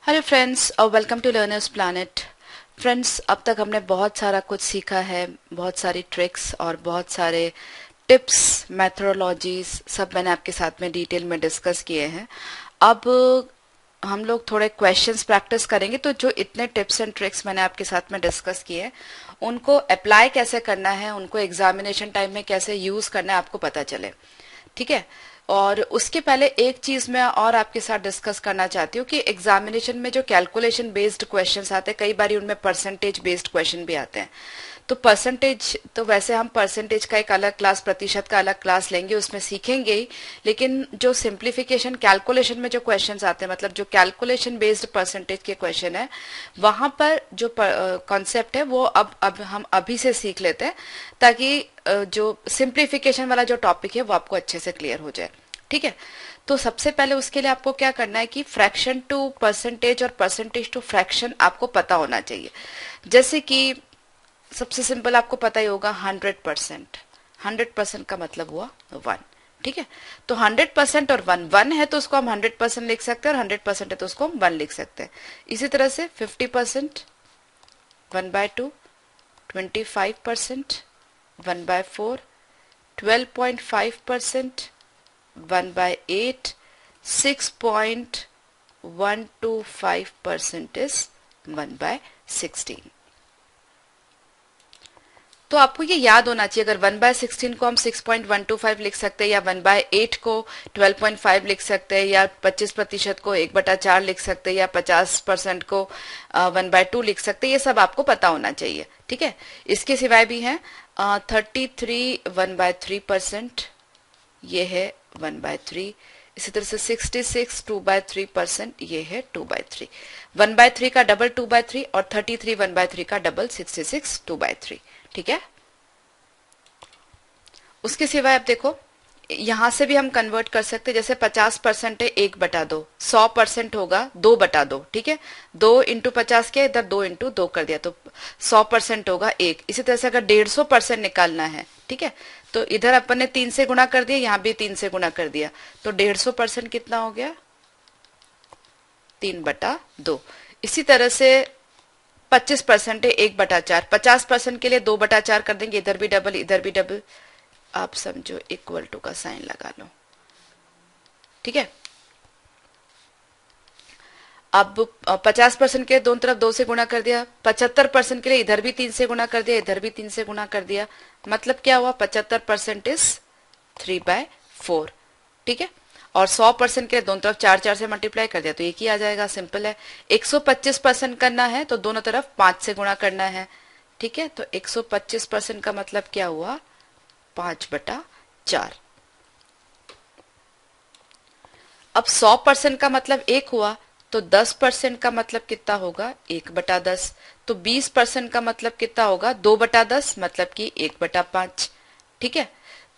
Hello friends और welcome to learners planet. Friends, अब तक हमने बहुत सारा कुछ सीखा है, बहुत सारी ट्रिक्स और बहुत सारे टिप्स, मेथोडोलॉजीज सब मैंने आपके साथ में डिटेल में डिस्कस किए हैं। अब हम लोग थोड़े क्वेश्चंस प्रैक्टिस करेंगे, तो जो इतने टिप्स एंड ट्रिक्स मैंने आपके साथ में डिस्कस किए हैं उनको अप्लाई कैसे करना है, उनको एग्जामिनेशन टाइम में कैसे यूज करना है आपको पता चले। ठीक है। और उसके पहले एक चीज मैं और आपके साथ डिस्कस करना चाहती हूँ कि एग्जामिनेशन में जो कैलकुलेशन बेस्ड क्वेश्चंस आते हैं, कई बार उनमें परसेंटेज बेस्ड क्वेश्चन भी आते हैं। तो परसेंटेज तो वैसे हम परसेंटेज का एक अलग क्लास, प्रतिशत का अलग क्लास लेंगे, उसमें सीखेंगे ही। लेकिन जो सिंप्लीफिकेशन कैलकुलेशन में जो क्वेश्चंस आते हैं, मतलब जो कैलकुलेशन बेस्ड परसेंटेज के क्वेश्चन है, वहां पर जो कॉन्सेप्ट है वो अब हम अभी से सीख लेते हैं, ताकि जो सिंप्लीफिकेशन वाला जो टॉपिक है वो आपको अच्छे से क्लियर हो जाए। ठीक है। तो सबसे पहले उसके लिए आपको क्या करना है कि फ्रैक्शन टू परसेंटेज और परसेंटेज टू फ्रैक्शन आपको पता होना चाहिए। जैसे कि सबसे सिंपल आपको पता ही होगा 100%। 100% का मतलब हुआ 1। ठीक है। तो 100% और 1 है तो उसको हम 100% लिख सकते हैं, और 100% है तो उसको हम 1 लिख सकते हैं। इसी तरह से 50% 1/2, 25% 1/4, 12.5% 1/8, 6.125% is 1/16। तो आपको ये याद होना चाहिए, अगर 1/16 को हम 6.125 लिख सकते हैं, या 1/8 को 12.5 लिख सकते हैं, या 25% को 1/4 लिख सकते हैं, या 50% को 1/2 लिख सकते हैं, ये सब आपको पता होना चाहिए। ठीक है। इसके सिवाय भी है 33 1/3%, ये है 1/3। इसी तरह से 66 2/3%, ये है 2/3। 1/3 का डबल 2/3, और 33 1/3 का डबल 66 2/3। ठीक है। उसके सिवाय आप देखो, यहां से भी हम कन्वर्ट कर सकते हैं। जैसे 50% है 1/2, 100% होगा 2/2। ठीक है। 2 इंटू 50 किया, इधर 2 इंटू 2 कर दिया, तो 100% होगा 1। इसी तरह से अगर 150% निकालना है, ठीक है, तो इधर अपन ने 3 से गुणा कर दिया, यहां भी 3 से गुणा कर दिया, तो 150% कितना हो गया? 3/2। इसी तरह से 25% है 1/4, 50% के लिए 2/4 कर देंगे, इधर भी डबल इधर भी डबल, आप समझो इक्वल टू का साइन लगा लो। ठीक है। अब 50% के लिए दोनों तरफ 2 से गुणा कर दिया, 75% के लिए इधर भी 3 से गुणा कर दिया, इधर भी 3 से गुणा कर दिया, मतलब क्या हुआ? 75% इज 3/4। ठीक है। और 100% के लिए दोनों तरफ 4 4 से मल्टीप्लाई कर दिया, तो एक ही आ जाएगा, सिंपल है। 125% करना है तो दोनों तरफ 5 से गुणा करना है। ठीक है। तो 125% का मतलब क्या हुआ? 5/4। अब 100% का मतलब 1 हुआ, तो 10% का मतलब कितना होगा? 1/10। तो 20% का मतलब कितना होगा? 2/10, मतलब कि 1/5। ठीक है।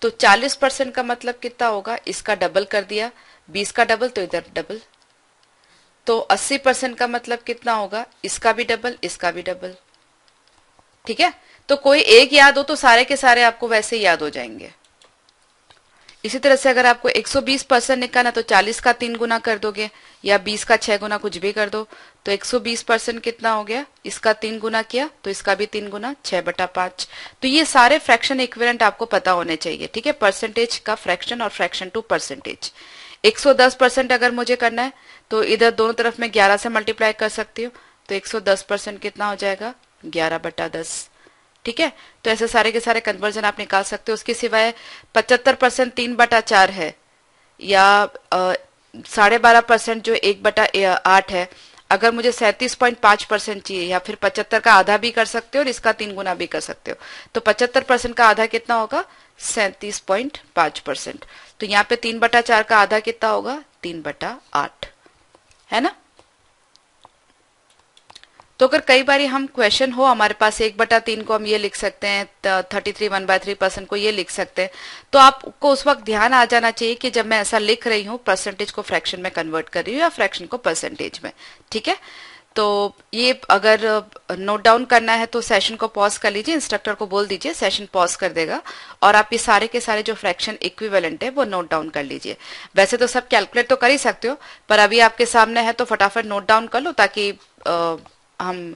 तो 40% का मतलब कितना होगा? इसका डबल कर दिया, 20 का डबल तो इधर डबल। तो 80% का मतलब कितना होगा? इसका भी डबल, इसका भी डबल। ठीक है। तो कोई एक याद हो तो सारे के सारे आपको वैसे याद हो जाएंगे। इसी तरह से अगर आपको 120% निकालना तो 40 का 3 गुना कर दोगे, या 20 का 6 गुना, कुछ भी कर दो। तो 120% कितना हो गया? इसका 3 गुना किया तो इसका भी 3 गुना, 6/5। तो ये सारे फ्रैक्शन इक्विवेलेंट आपको पता होने चाहिए। ठीक है। परसेंटेज का फ्रैक्शन और फ्रैक्शन टू परसेंटेज। 110% अगर मुझे करना है तो इधर दोनों तरफ में 11 से मल्टीप्लाई कर सकती हूँ, तो 110% कितना हो जाएगा? 11/10। ठीक है। तो ऐसे सारे के सारे कन्वर्जन आप निकाल सकते हो। उसके सिवाय 75% 3/4 है, या 12.5% जो 1/8 है। अगर मुझे 37.5% चाहिए, या फिर 75 का आधा भी कर सकते हो और इसका 3 गुना भी कर सकते हो। तो 75% का आधा कितना होगा? 37.5%। तो यहाँ पे 3/4 का आधा कितना होगा? 3/8, है ना। तो अगर कई बार हम क्वेश्चन हो हमारे पास 1/3 को हम ये लिख सकते हैं, 33 1/3% को ये लिख सकते हैं, तो आपको उस वक्त ध्यान आ जाना चाहिए कि जब मैं ऐसा लिख रही हूँ, परसेंटेज को फ्रैक्शन में कन्वर्ट कर रही हूँ या फ्रैक्शन को परसेंटेज में। ठीक है। तो ये अगर नोट डाउन करना है तो सेशन को पॉज कर लीजिए, इंस्ट्रक्टर को बोल दीजिए, सेशन पॉज कर देगा और आप ये सारे के सारे जो फ्रैक्शन इक्विवेलेंट है वो नोट डाउन कर लीजिए। वैसे तो सब कैलकुलेट तो कर ही सकते हो, पर अभी आपके सामने है तो फटाफट नोट डाउन कर लो ताकि हम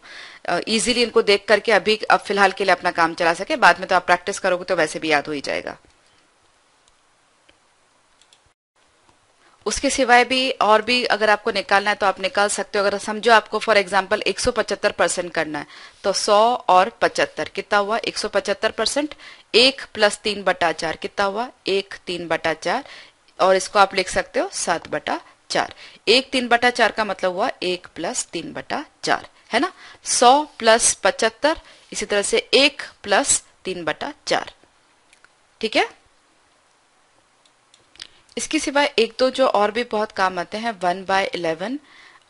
इजीली इनको देख करके अभी अब फिलहाल के लिए अपना काम चला सके। बाद में तो आप प्रैक्टिस करोगे तो वैसे भी याद हो ही जाएगा। उसके सिवाय भी और भी अगर आपको निकालना है तो आप निकाल सकते हो। अगर समझो आपको फॉर एग्जांपल 175% करना है तो 100 और 75 कितना हुआ 175%। 1 प्लस 3/4 कितना हुआ 1 3/4 और इसको आप लिख सकते हो 7/4। 1 3/4 का मतलब हुआ 1 प्लस 3/4 है ना। 100 प्लस 75 इसी तरह से 1 प्लस 3/4 ठीक है। इसके सिवाय एक दो जो और भी बहुत काम आते हैं 1/11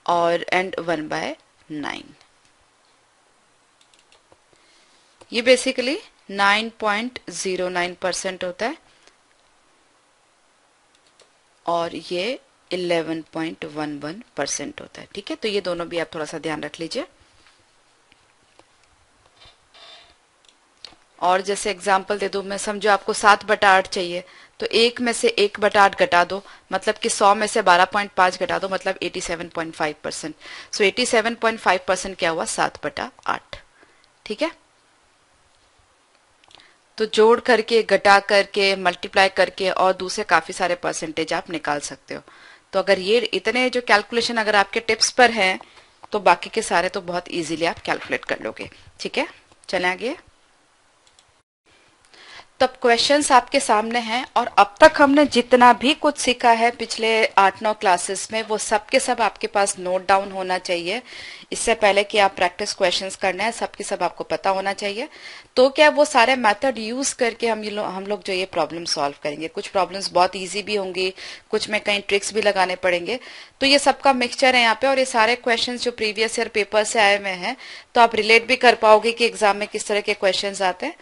और एंड 1/9। ये बेसिकली 9.09% होता है और ये 11.11% होता है ठीक है। तो ये दोनों भी आप थोड़ा सा ध्यान रख लीजिए। और जैसे एग्जांपल दे दूं मैं, समझो आपको 7/8 चाहिए तो 1 में से 1/8 घटा दो मतलब कि 100 में से 12.5 घटा दो मतलब 87.5%। सो 87.5% क्या हुआ 7/8 ठीक है। तो जोड़ करके घटा करके मल्टीप्लाई करके और दूसरे काफी सारे परसेंटेज आप निकाल सकते हो। तो अगर ये इतने जो कैलकुलेशन अगर आपके टिप्स पर हैं तो बाकी के सारे तो बहुत इजीली आप कैलकुलेट कर लोगे ठीक है। चलें आगे। तब क्वेश्चंस आपके सामने हैं और अब तक हमने जितना भी कुछ सीखा है पिछले 8-9 क्लासेस में वो सब के सब आपके पास नोट डाउन होना चाहिए। इससे पहले कि आप प्रैक्टिस क्वेश्चंस करना है सब के सब आपको पता होना चाहिए। तो क्या वो सारे मेथड यूज करके हम लोग जो ये प्रॉब्लम सॉल्व करेंगे। कुछ प्रॉब्लम्स बहुत इजी भी होंगी, कुछ में कई ट्रिक्स भी लगाने पड़ेंगे। तो ये सबका मिक्सचर है यहाँ पे और ये सारे क्वेश्चन जो प्रीवियस ईयर पेपर से आए हुए हैं तो आप रिलेट भी कर पाओगे कि एग्जाम में किस तरह के क्वेश्चन आते हैं।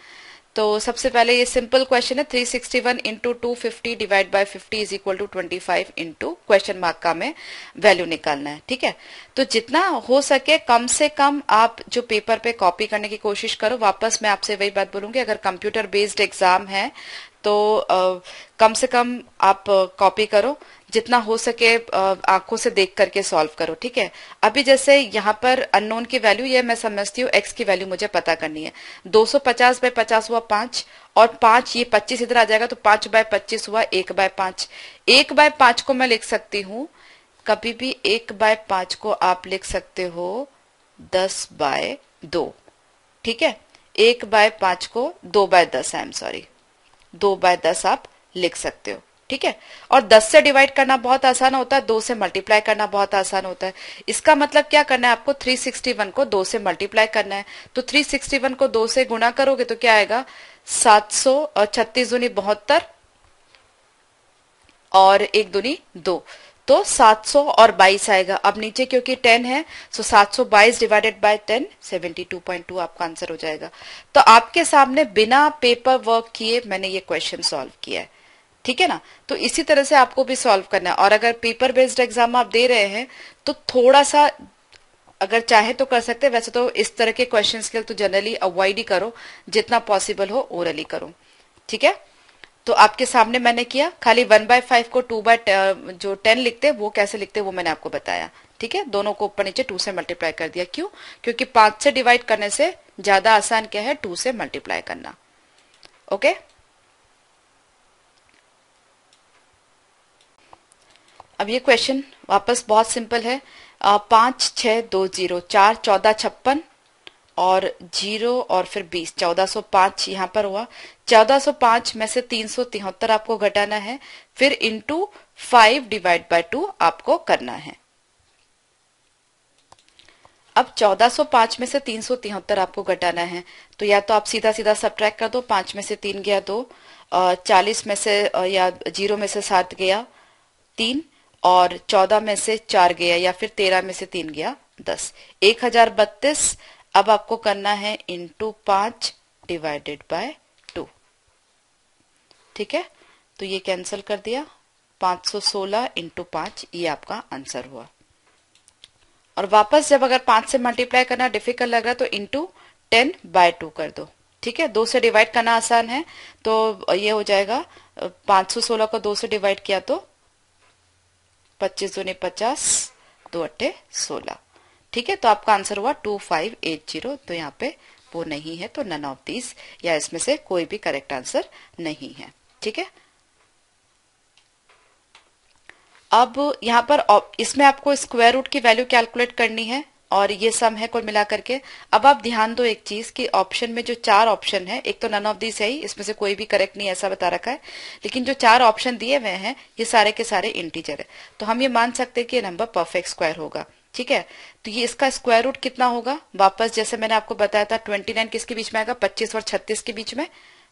तो सबसे पहले ये सिंपल क्वेश्चन है 361 into 250 divide by 50 is equal to 25 into question mark का में वैल्यू निकालना है ठीक है। तो जितना हो सके कम से कम आप जो पेपर पे कॉपी करने की कोशिश करो। वापस मैं आपसे वही बात बोलूंगी, अगर कंप्यूटर बेस्ड एग्जाम है तो कम से कम आप कॉपी करो, जितना हो सके आंखों से देख करके सॉल्व करो ठीक है। अभी जैसे यहाँ पर अननोन की वैल्यू ये मैं समझती हूँ एक्स की वैल्यू मुझे पता करनी है। 250/50 हुआ 5 और 5 ये 25 इधर आ जाएगा तो 5/25 हुआ 1/5। 1/5 को मैं लिख सकती हूँ कभी भी 1/5 को आप लिख सकते हो 10/2 ठीक है। 1/5 को 2/10 आई एम सॉरी 2/10 आप लिख सकते हो ठीक है। और 10 से डिवाइड करना बहुत आसान होता है, 2 से मल्टीप्लाई करना बहुत आसान होता है। इसका मतलब क्या करना है आपको 361 को 2 से मल्टीप्लाई करना है। तो 361 को 2 से गुणा करोगे तो क्या आएगा 700 और 36 दूनी 72 और 1 दूनी 2 तो 722 आएगा। अब नीचे क्योंकि 10 है सो 722 डिवाइडेड बाय 10 72.2 आपका आंसर हो जाएगा। तो आपके सामने बिना पेपर वर्क किए मैंने ये क्वेश्चन सॉल्व किया है ठीक है ना। तो इसी तरह से आपको भी सॉल्व करना है। और अगर पेपर बेस्ड एग्जाम आप दे रहे हैं तो थोड़ा सा अगर चाहे तो कर सकते हैं, वैसे तो इस तरह के क्वेश्चंस के लिए तो जनरली अवॉइड ही करो, जितना पॉसिबल हो ओरली करो ठीक है। तो आपके सामने मैंने किया, खाली 1/5 को 2/10 लिखते वो कैसे लिखते वो मैंने आपको बताया ठीक है। दोनों को ऊपर नीचे 2 से मल्टीप्लाई कर दिया। क्यों? क्योंकि 5 से डिवाइड करने से ज्यादा आसान क्या है 2 से मल्टीप्लाई करना। ओके अब ये क्वेश्चन वापस बहुत सिंपल है। 5 6 2 0 4 14 56 और 0 और फिर 20 1405 यहाँ पर हुआ। 1405 में से 373 आपको घटाना है, फिर इंटू 5 डिवाइड बाय 2 आपको करना है। अब 1405 में से 373 आपको घटाना है तो या तो आप सीधा सीधा सब्ट्रैक्ट कर दो। 5 में से 3 गया 2, 40 में से या 0 में से 7 गया 3 और 14 में से 4 गया या फिर 13 में से 3 गया 10 1032। अब आपको करना है इंटू 5 डिवाइडेड बाय 2 ठीक है। तो ये कैंसिल कर दिया 516 इंटू 5 ये आपका आंसर हुआ। और वापस जब अगर 5 से मल्टीप्लाई करना डिफिकल्ट लग रहा है तो इंटू 10/2 कर दो। ठीक है, 2 से डिवाइड करना आसान है तो ये हो जाएगा 516 को 2 से डिवाइड किया तो 25 दूनी 50, 2 अट्ठे 16। ठीक है, तो आपका आंसर हुआ 2580। तो यहाँ पे वो नहीं है, तो नन ऑफ दीज या इसमें से कोई भी करेक्ट आंसर नहीं है। ठीक है, अब यहाँ पर इसमें आपको स्क्वायर रूट की वैल्यू कैलकुलेट करनी है और ये सम है कुल मिला करके। अब आप ध्यान दो एक चीज कि ऑप्शन में जो 4 ऑप्शन है, एक तो नन ऑफ दिस है ही, इसमें से कोई भी करेक्ट नहीं ऐसा बता रखा है, लेकिन जो 4 ऑप्शन दिए हुए हैं ये सारे के सारे इंटीजर है, तो हम ये मान सकते हैं कि ये नंबर परफेक्ट स्क्वायर होगा। ठीक है, तो ये इसका स्क्वायर रूट कितना होगा, वापस जैसे मैंने आपको बताया था 29 किसके बीच में आएगा, 25 और 36 के बीच में।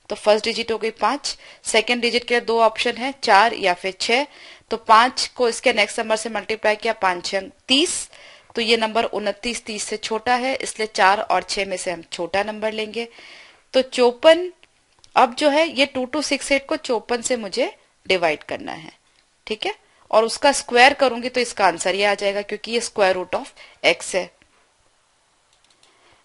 तो फर्स्ट डिजिट हो गई 5, सेकेंड डिजिट के लिए 2 ऑप्शन है, 4 या फिर 6। तो 5 को इसके नेक्स्ट नंबर से मल्टीप्लाई किया, 5 6 30, तो ये नंबर 29 30 से छोटा है, इसलिए 4 और 6 में से हम छोटा नंबर लेंगे। तो 54, अब जो है ये 2268 को 54 से मुझे डिवाइड करना है। ठीक है, और उसका स्क्वायर करूंगी तो इसका आंसर ये आ जाएगा, क्योंकि ये स्क्वायर रूट ऑफ x है।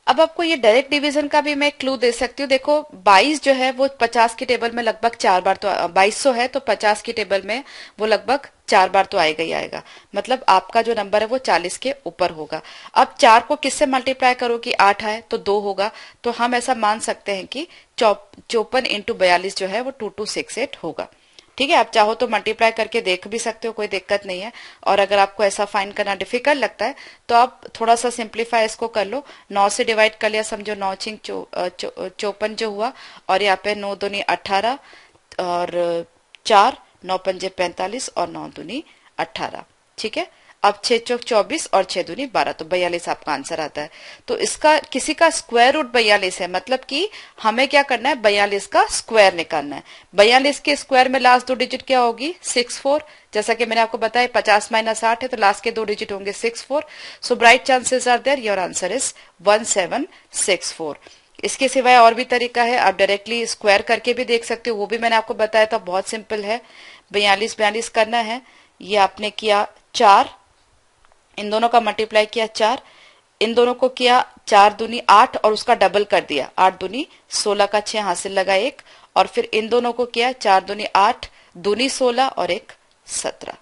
अब आपको ये डायरेक्ट डिवीजन का भी मैं क्लू दे सकती हूँ। देखो 22 जो है वो 50 की टेबल में लगभग 4 बार, तो 2200 है तो 50 की टेबल में वो लगभग 4 बार तो आएगा ही आएगा, मतलब आपका जो नंबर है वो 40 के ऊपर होगा। अब 4 को किससे मल्टीप्लाई करो कि 8 आए तो 2 होगा, तो हम ऐसा मान सकते हैं कि 54 इंटू 42 जो है वो 2268 होगा। ठीक है, आप चाहो तो मल्टीप्लाई करके देख भी सकते हो, कोई दिक्कत नहीं है। और अगर आपको ऐसा फाइंड करना डिफिकल्ट लगता है तो आप थोड़ा सा सिंप्लीफाई इसको कर लो, 9 से डिवाइड कर लिया, समझो 9 छिंग 54 जो हुआ, और यहाँ पे 9 दूनी 18 और 4, 9 पंजे 45 और 9 दूनी 18। ठीक है, अब 6 चौक 24 और 6 दूनी 12, तो 42 आपका आंसर आता है। तो इसका किसी का स्क्वायर रूट 42 है, मतलब कि हमें क्या करना है, 42 का स्क्वायर निकालना है। 42 के स्क्वायर में लास्ट 2 डिजिट क्या होगी, 64। जैसा कि मैंने आपको बताया 50 - 8 है तो लास्ट के 2 डिजिट होंगे 64। So bright chances are there, your answer is 1764। इसके सिवाय और भी तरीका है, आप डायरेक्टली स्क्वायर करके भी देख सकते हो, वो भी मैंने आपको बताया था, बहुत सिंपल है। 42 करना है, ये आपने किया 4, इन दोनों का मल्टीप्लाई किया 4, इन दोनों को किया 4 दूनी 8 और उसका डबल कर दिया, 8 दूनी 16 का 6 हासिल लगा 1, और फिर इन दोनों को किया 4 दूनी 8 दूनी 16 और 1 17।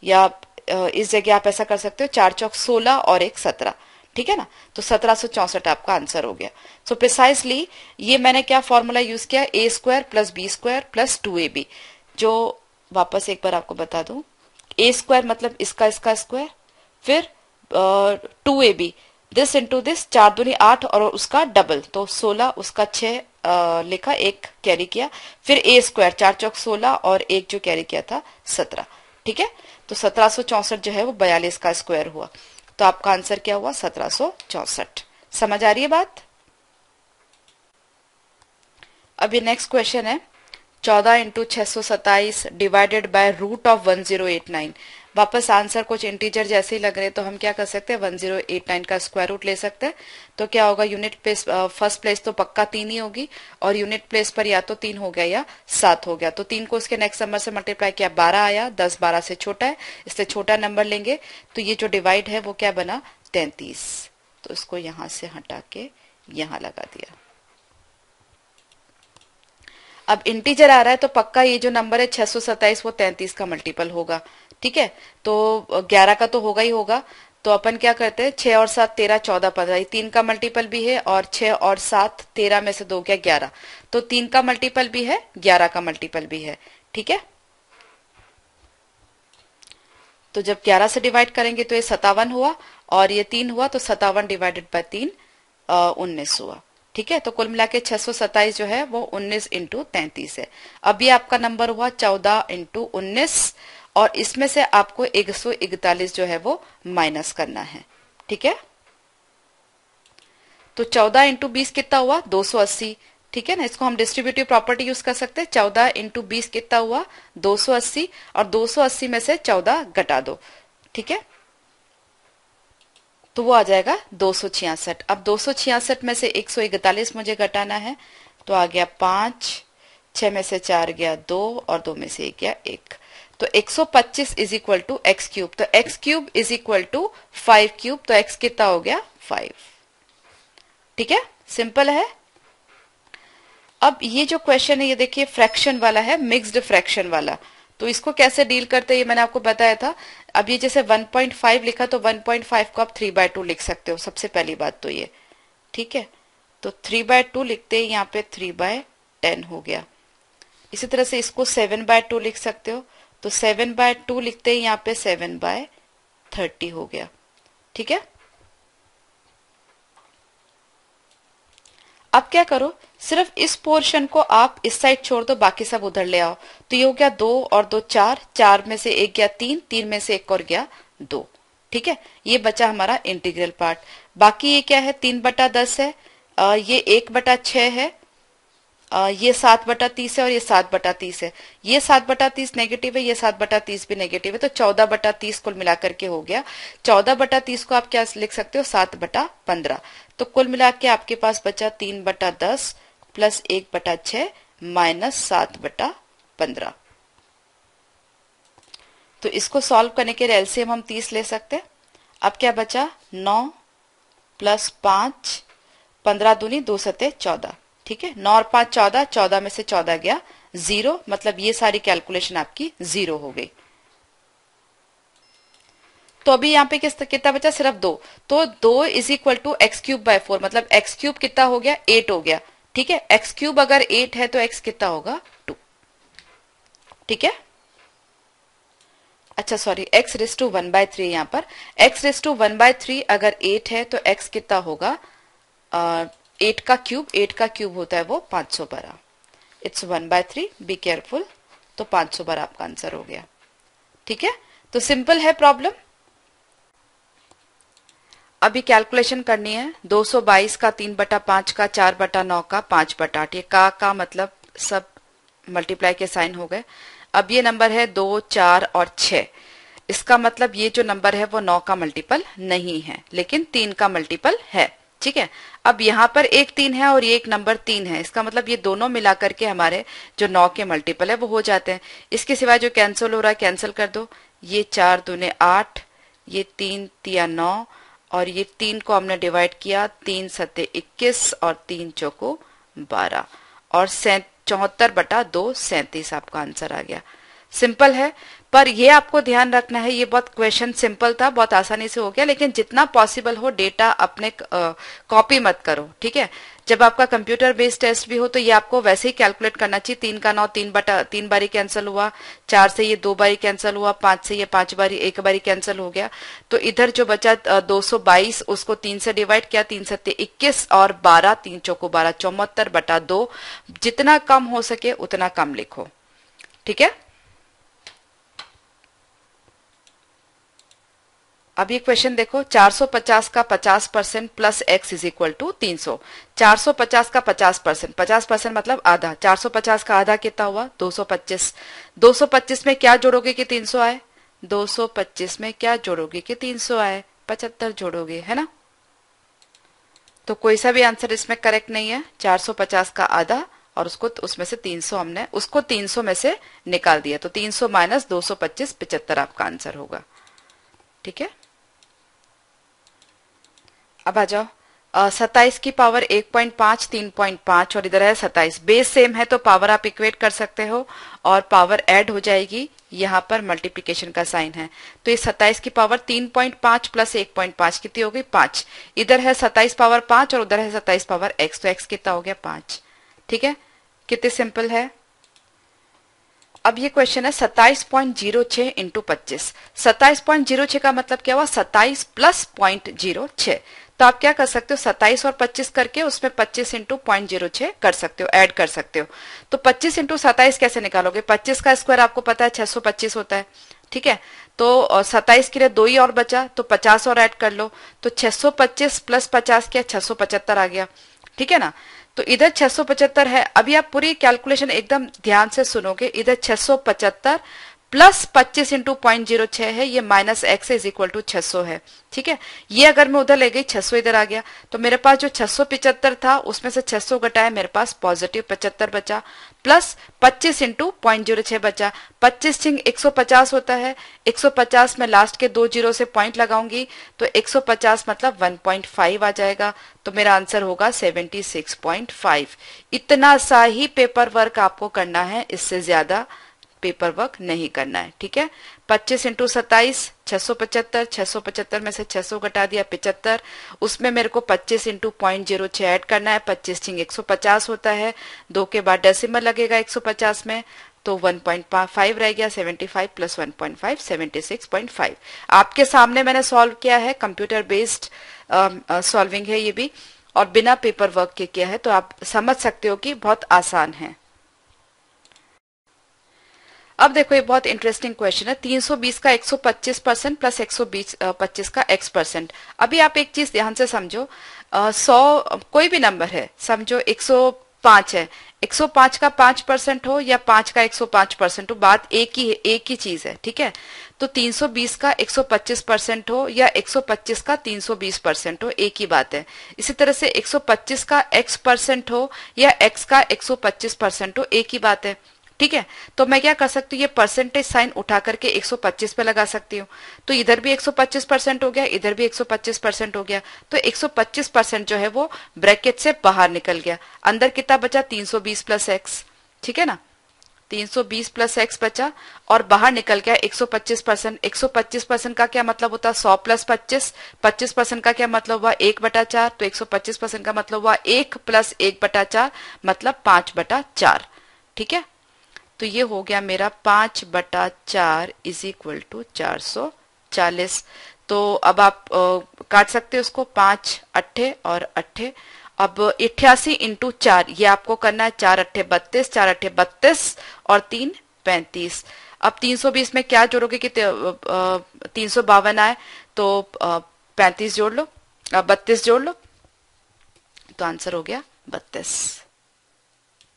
या इस जगह आप ऐसा कर सकते हो 4 चौक 16 और 1 17। ठीक है ना, तो 1764 आपका आंसर हो गया। सो प्रिसाइसली ये मैंने क्या फॉर्मूला यूज किया, a square plus B square plus 2ab, जो वापस एक बार आपको बता दूं, a स्क्वायर मतलब इसका स्क्वायर, फिर 2ab, दिस इंटू दिस, 4 दूनी 8 और उसका डबल तो 16, उसका 6 लिखा, 1 कैरी किया, फिर a स्क्वायर 4 चौक 16 और 1 जो कैरी किया था 17। ठीक है, तो 1764 जो है वो 42 का स्क्वायर हुआ, तो आपका आंसर क्या हुआ, 1764। समझ आ रही है बात। अब ये नेक्स्ट क्वेश्चन है, 14 into 627 divided by root of 1089। वापस आंसर कुछ इंटीजर जैसे ही लग रहे, तो हम क्या कर सकते हैं, 1089 का स्क्वायर रूट ले सकते हैं। तो क्या होगा, यूनिट प्लेस फर्स्ट प्लेस तो पक्का 3 ही होगी, और यूनिट प्लेस पर या तो 3 हो गया या 7 हो गया। तो 3 को उसके नेक्स्ट नंबर से मल्टीप्लाई किया, 12 आया, 10 12 से छोटा है, इससे छोटा नंबर लेंगे। तो ये जो डिवाइड है वो क्या बना, 33। तो इसको यहां से हटा के यहां लगा दिया। अब इंटीजर आ रहा है तो पक्का ये जो नंबर है 627 वो 33 का मल्टीपल होगा। ठीक है, तो 11 का तो होगा ही होगा। तो अपन क्या करते हैं, 6 और 7 13 14 15, 3 का मल्टीपल भी है, और 6 और 7 13 में से 2 गया 11, तो 3 का मल्टीपल भी है, 11 का मल्टीपल भी है। ठीक है, तो जब 11 से डिवाइड करेंगे तो ये 57 हुआ, और ये 3 हुआ, तो 57 डिवाइडेड बाय 3 19 हुआ। ठीक है, तो कुल मिला के 627 जो है वो 19 इंटू 33 है। अब ये आपका नंबर हुआ 14 इंटू 19, और इसमें से आपको 141 जो है वो माइनस करना है। ठीक है, तो 14 इंटू 20 कितना हुआ, 280। ठीक है ना, इसको हम डिस्ट्रीब्यूटिव प्रॉपर्टी यूज कर सकते हैं। 14 इंटू 20 कितना हुआ, 280, और 280 में से 14 घटा दो। ठीक है, तो वो आ जाएगा 266। अब 266 में से 141 मुझे घटाना है, तो आ गया 5, 6 में से 4 गया 2, और 2 में से 1 गया 1। तो 125 is equal to x cube, तो x cube is equal to 5 cube, तो एक्स कितना हो गया 5। ठीक है, सिंपल है। अब ये जो क्वेश्चन है ये देखिए फ्रैक्शन वाला है, मिक्स्ड फ्रैक्शन वाला, तो इसको कैसे डील करते हैं ये मैंने आपको बताया था। अब ये जैसे 1.5 लिखा तो 1.5 को आप 3/2 लिख सकते हो, सबसे पहली बात तो ये। ठीक है, तो 3/2 लिखते हैं, यहाँ पे 3/10 हो गया। इसी तरह से इसको 7/2 लिख सकते हो, तो 7/2 लिखते हैं, यहाँ पे 7/30 हो गया। ठीक है, अब क्या करो, सिर्फ इस पोर्शन को आप इस साइड छोड़ दो, बाकी सब उधर ले आओ। तो ये हो गया 2 और 2 4, 4 में से 1 गया 3, 3 में से 1 और गया 2। ठीक है, ये बचा हमारा इंटीग्रल पार्ट। बाकी ये क्या है, 3/10 है, ये 1/6 है, ये 7/30 है और ये 7/30 है। ये 7/30 नेगेटिव है, ये 7/30 भी नेगेटिव है, तो 14/30 कुल मिलाकर के हो गया। 14/30 को आप क्या लिख सकते हो, 7/15। तो कुल मिला के आपके पास बचा 3/10 प्लस 1/6 माइनस 7/15। तो इसको सॉल्व करने के लिए एलसीएम हम 30 ले सकते हैं। अब क्या बचा, 9 प्लस 5, 15 दूनी 2 सते 14। ठीक है, 9 और 5 14, 14 में से 14 गया 0, मतलब ये सारी कैलकुलेशन आपकी 0 हो गई। तो अभी यहाँ पे कितना बचा, सिर्फ 2, तो 2 is equal to x cube by 4, मतलब एक्स क्यूब कितना हो गया, 8 हो गया। ठीक है, एक्स क्यूब अगर 8 है तो एक्स कितना होगा, 2। ठीक है, अच्छा सॉरी, एक्स रेस टू 1/3 यहाँ पर, एक्स रेस टू 1/3 अगर 8 है तो एक्स कितना होगा, 8 का क्यूब होता है वो 512। It's 1/3, be careful. तो 512 आपका आंसर हो गया। ठीक है, तो सिंपल है प्रॉब्लम। अभी कैलकुलेशन करनी है, 222 का 3/5 का 4/9 का 5/8, ये का मतलब सब मल्टीप्लाई के साइन हो गए। अब ये नंबर है 2, 4 और 6, इसका मतलब ये जो नंबर है वो 9 का मल्टीपल नहीं है, लेकिन 3 का मल्टीपल है। ठीक है, अब यहाँ पर एक 3 है और ये एक नंबर 3 है, इसका मतलब ये दोनों मिला करके हमारे जो 9 के मल्टीपल है वो हो जाते हैं। इसके सिवाय जो कैंसिल हो रहा है कैंसिल कर दो, ये 4 दूने 8, ये 3 तिया 9, और ये 3 को हमने डिवाइड किया, 3 सत्ते 21 और 3 चौको 12, और 74/2 37 आपका आंसर आ गया। सिंपल है, पर ये आपको ध्यान रखना है, ये बहुत क्वेश्चन सिंपल था, बहुत आसानी से हो गया, लेकिन जितना पॉसिबल हो डेटा अपने कॉपी मत करो। ठीक है, जब आपका कंप्यूटर बेस्ड टेस्ट भी हो तो ये आपको वैसे ही कैलकुलेट करना चाहिए। 3 का 9 3 बारी कैंसिल हुआ, 4 से ये 2 बारी कैंसिल हुआ, 5 से ये 5 बारी 1 बारी कैंसिल हो गया। तो इधर जो बचा 222 उसको 3 से डिवाइड किया, 3 सत्ते 21 और 12, 3 चौको 12, 74/2। जितना कम हो सके उतना कम लिखो। ठीक है, अब ये क्वेश्चन देखो, 450 का 50% plus X is equal to 300। 450 का 50%, 50% मतलब आधा, 450 का आधा कितना हुआ, 225। 225 में क्या जोड़ोगे कि 300 आए, 225 में क्या जोड़ोगे कि 300 आए, 75 जोड़ोगे, है ना। तो कोई सा भी आंसर इसमें करेक्ट नहीं है। 450 का आधा और उसको उसमें से 300 हमने उसको 300 में से निकाल दिया, तो 300 माइनस 225 75 आपका आंसर होगा। ठीक है, अब आ जाओ, 27 की पावर 1.5 3.5 और इधर है 27, बेस सेम है तो पावर आप इक्वेट कर सकते हो और पावर ऐड हो जाएगी, यहाँ पर मल्टीप्लिकेशन का साइन है। तो ये 27 की पावर 3.5 प्लस 1.5 कितनी हो गई, 5। इधर है 27 पावर 5 और उधर है 27 पावर x, तो x कितना हो गया 5। ठीक है, कितने सिंपल है। अब ये क्वेश्चन है 27.06 इंटू 25। 27.06 का मतलब क्या हुआ, 27 प्लस 0.06। तो आप क्या कर सकते हो, 27 और 25 करके उसमें 25 इंटू 0.06 कर सकते हो, ऐड कर सकते हो। तो 25 इंटू 27 कैसे निकालोगे, 25 का स्क्वायर आपको पता है 625 होता है। ठीक है, तो 27 के लिए 2 ही और बचा, तो 50 और ऐड कर लो, तो 625 प्लस 50 क्या, 675 आ गया। ठीक है ना, तो इधर 675 है। अभी आप पूरी कैलकुलेशन एकदम ध्यान से सुनोगे, इधर 675 प्लस 25 इंटू 0.06 है, ये minus X is equal to 600 है। ठीक है, ये अगर मैं उधर ले गई 600 इधर आ गया, तो मेरे पास जो 675 था उसमें से 600 घटाया, मेरे पास पॉजिटिव 75 बचा, प्लस 25 इंटू 0.06 बचा। 25 छिंग 150 होता है, 150 में लास्ट के 2 जीरो से पॉइंट लगाऊंगी तो 150 मतलब 1.5 आ जाएगा, तो मेरा आंसर होगा 76.5। इतना सा ही पेपर वर्क आपको करना है, इससे ज्यादा पेपर वर्क नहीं करना है। ठीक है, 25 इंटू 27 675, 675 में से 600 घटा दिया 75, उसमें मेरे को 25 इंटू 0.06 ऐड करना है, 25 छिंग 150 होता है, 2 के बाद डेसिमल लगेगा 150 में, तो 1.5 रह गया, 75 प्लस 1.5 76.5। आपके सामने मैंने सॉल्व किया है, कंप्यूटर बेस्ड सॉल्विंग है ये भी, और बिना पेपर वर्क के किया है, तो आप समझ सकते हो कि बहुत आसान है। अब देखो ये बहुत इंटरेस्टिंग क्वेश्चन है, 320 का 125% प्लस 125 का x%। अभी आप एक चीज ध्यान से समझो, 100 कोई भी नंबर है, समझो 105 है, 105 का 5% हो या 5 का 105% हो, बात एक ही चीज है। ठीक है, तो 320 का 125% हो या 125 का 320% हो, एक ही बात है। इसी तरह से 125 का x% हो या x का 125% हो, एक ही बात है। ठीक है, तो मैं क्या कर सकती हूँ, ये परसेंटेज साइन उठा करके 125 पे लगा सकती हूँ, तो इधर भी 125% हो गया, इधर भी 125% हो गया, तो 125% जो है वो ब्रैकेट से बाहर निकल गया। अंदर कितना बचा, 320 प्लस एक्स। ठीक है ना, 320 प्लस एक्स बचा, और बाहर निकल गया 125%। 125% का क्या मतलब होता है, 100 प्लस 25। 25% का क्या मतलब हुआ, 1/4, तो 125% का मतलब हुआ 1 प्लस 1/4 मतलब 5/4। ठीक है, तो ये हो गया मेरा 5/4 इज इक्वल टू 440। तो अब आप काट सकते हो उसको, 5 अट्ठे और अट्ठे। अब 88 इंटू 4 ये आपको करना है, 4 अट्ठे 32, 4 अट्ठे 32 और 3 35। अब 320 में क्या जोड़ोगे कि 352 आए, तो 35 जोड़ लो, 32 जोड़ लो, तो आंसर हो गया 32।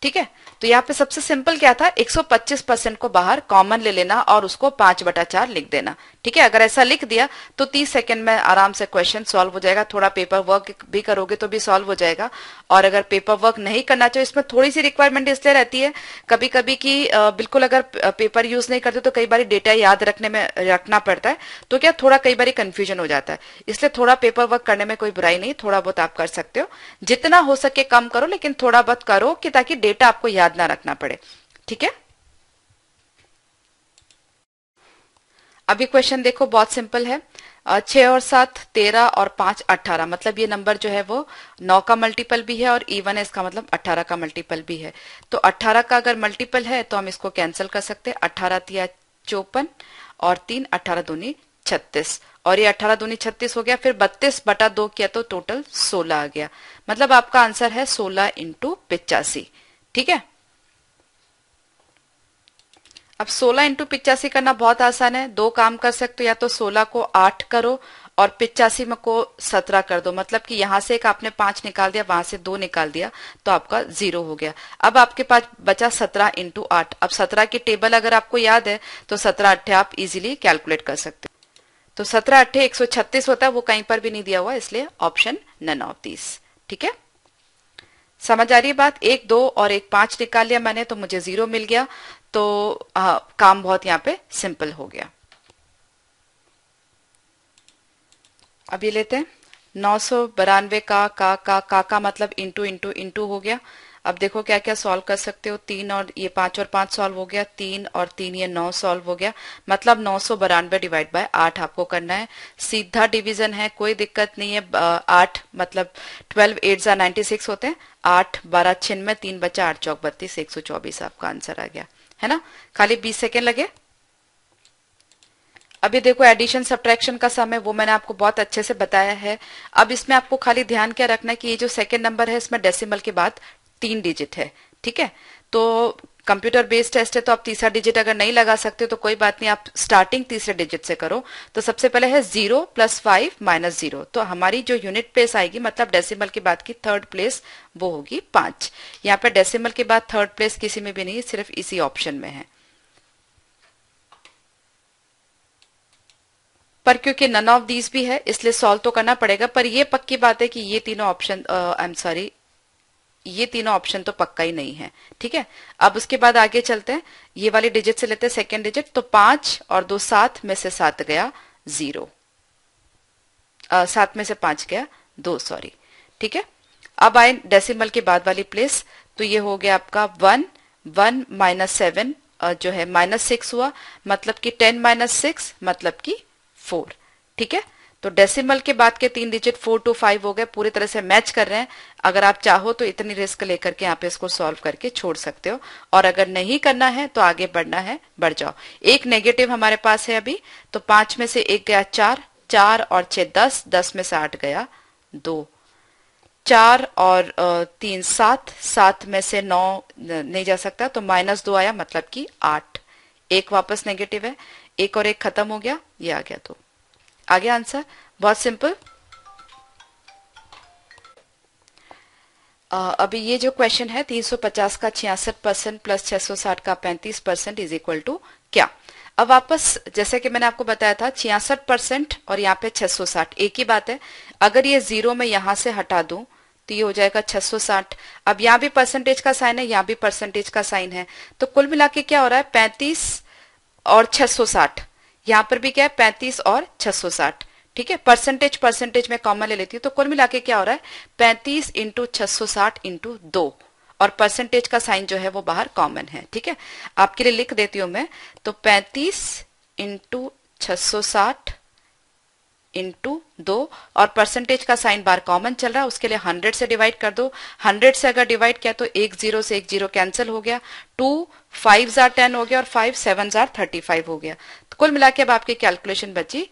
ठीक है, तो यहाँ पे सबसे सिंपल क्या था, 125% को बाहर कॉमन ले लेना और उसको 5/4 लिख देना। ठीक है, अगर ऐसा लिख दिया तो 30 सेकंड में आराम से क्वेश्चन सॉल्व हो जाएगा। थोड़ा पेपर वर्क भी करोगे तो भी सॉल्व हो जाएगा, और अगर पेपर वर्क नहीं करना चाहिए, इसमें थोड़ी सी रिक्वायरमेंट इसलिए रहती है कभी कभी कि बिल्कुल अगर पेपर यूज नहीं करते तो कई बार डेटा याद रखना पड़ता है, तो क्या थोड़ा कई बार कंफ्यूजन हो जाता है, इसलिए थोड़ा पेपर वर्क करने में कोई बुराई नहीं, थोड़ा बहुत आप कर सकते हो, जितना हो सके कम करो, लेकिन थोड़ा बहुत करो कि ताकि डेटा आपको याद ना रखना पड़े। ठीक है, अभी क्वेश्चन देखो, बहुत सिंपल है। 6 और 7 13 और 5 18, मतलब ये नंबर जो है वो 9 का मल्टीपल भी है और इवन है, इसका मतलब 18 का मल्टीपल भी है। तो 18 का अगर मल्टीपल है तो हम इसको कैंसिल कर सकते हैं, 18 तिया 54 और 3 18 दूनी 36, और ये 18 दूनी 36 हो गया, फिर 32/2 किया तो टोटल 16 आ गया, मतलब आपका आंसर है 16 इंटू 85। ठीक है, अब 16 इंटू 85 करना बहुत आसान है, दो काम कर सकते हो, या तो 16 को 8 करो और 85 में को 17 कर दो, मतलब कि यहां से एक आपने 5 निकाल दिया, वहां से 2 निकाल दिया, तो आपका 0 हो गया। अब आपके पास बचा 17 इंटू 8। अब 17 की टेबल अगर आपको याद है तो 17 अट्ठे आप इजीली कैलकुलेट कर सकते हो, तो 17 अट्ठे 136 होता है, वो कहीं पर भी नहीं दिया हुआ, इसलिए ऑप्शन नन ऑफ दिस। ठीक है, समझ आ रही है बात। 1 2 और 1 5 निकाल लिया मैंने, तो मुझे 0 मिल गया, तो काम बहुत यहाँ पे सिंपल हो गया। अब ये लेते हैं 992 का मतलब इंटू इंटू इंटू हो गया। अब देखो क्या क्या सॉल्व कर सकते हो, 3 और ये 5 और 5 सॉल्व हो गया, 3 और 3 ये 9 सॉल्व हो गया, मतलब 992 डिवाइड बाय 8 आपको करना है। सीधा डिवीजन है, कोई दिक्कत नहीं है। 8 मतलब 12 8 जा 96 होते हैं, 8 12 96, 3 बचा 8 चौक 32, 124 आपका आंसर आ गया, है ना। खाली 20 सेकेंड लगे। अभी देखो एडिशन सब्ट्रैक्शन का सम है, वो मैंने आपको बहुत अच्छे से बताया है। अब इसमें आपको खाली ध्यान क्या रखना है कि ये जो सेकंड नंबर है इसमें डेसिमल के बाद 3 डिजिट है। ठीक है, तो कंप्यूटर बेस्ड टेस्ट है, तो आप तीसरा डिजिट अगर नहीं लगा सकते तो कोई बात नहीं, आप स्टार्टिंग तीसरे डिजिट से करो। तो सबसे पहले है 0 + 5 - 0, तो हमारी जो यूनिट प्लेस आएगी, मतलब डेसिमल के बाद की थर्ड प्लेस, वो होगी 5। यहाँ पे डेसिमल के बाद थर्ड प्लेस किसी में भी नहीं, सिर्फ इसी ऑप्शन में है। पर क्योंकि नन ऑफ दीज भी है इसलिए सॉल्व तो करना पड़ेगा, पर ये पक्की बात है कि ये तीनों ऑप्शन, आई एम सॉरी, ये तीनों ऑप्शन तो पक्का ही नहीं है। ठीक है, अब उसके बाद आगे चलते हैं, ये वाली डिजिट से लेते हैं सेकेंड डिजिट, तो 5 और 2 7 में से 7 गया 0, 7 में से 5 गया 2, सॉरी। ठीक है, अब आए डेसिमल के बाद वाली प्लेस, तो ये हो गया आपका 1, 1 माइनस 7 जो है -6 हुआ, मतलब कि 10 माइनस 6 मतलब कि 4। ठीक है, तो डेसिमल के बाद के 3 डिजिट 4 to 5 हो गए, पूरी तरह से मैच कर रहे हैं। अगर आप चाहो तो इतनी रिस्क लेकर के यहाँ पे इसको सॉल्व करके छोड़ सकते हो, और अगर नहीं करना है तो आगे बढ़ना है, बढ़ जाओ। एक नेगेटिव हमारे पास है अभी, तो 5 में से 1 गया 4, 4 और 6 10, 10 में से 8 गया 2, 4 और 3 7, 7 में से 9 नहीं जा सकता, तो -2 आया, मतलब कि 8। एक वापस नेगेटिव है, एक और एक खत्म हो गया, ये आ गया 2। आगे आंसर बहुत सिंपल। अभी ये जो क्वेश्चन है 350 का 66% प्लस 660 का 35% इज इक्वल टू क्या। अब वापस जैसे कि मैंने आपको बताया था 66% और यहाँ पे 660 एक ही बात है। अगर ये 0 में यहां से हटा दूं तो ये हो जाएगा 660। अब यहाँ भी परसेंटेज का साइन है, यहाँ भी परसेंटेज का साइन है, तो कुल मिला के क्या हो रहा है 35 और 660। यहाँ पर भी क्या है 35 और 660। ठीक है, परसेंटेज परसेंटेज में कॉमन ले लेती हूँ, तो कुल मिला के क्या हो रहा है 35 इंटू 660 इंटू 2, और परसेंटेज का साइन जो है वो बाहर कॉमन है। ठीक है, आपके लिए लिख देती हूं मैं, तो 35 इंटू 660 इंटू 2, और परसेंटेज का साइन बार कॉमन चल रहा है, उसके लिए 100 से डिवाइड कर दो। 100 से अगर डिवाइड किया तो 1 0 से 1 0 कैंसिल हो गया, 2 5 जार 10 हो गया, और 5 7 जार 35 हो गया। तो कुल मिला के अब आपकी कैलकुलेशन बची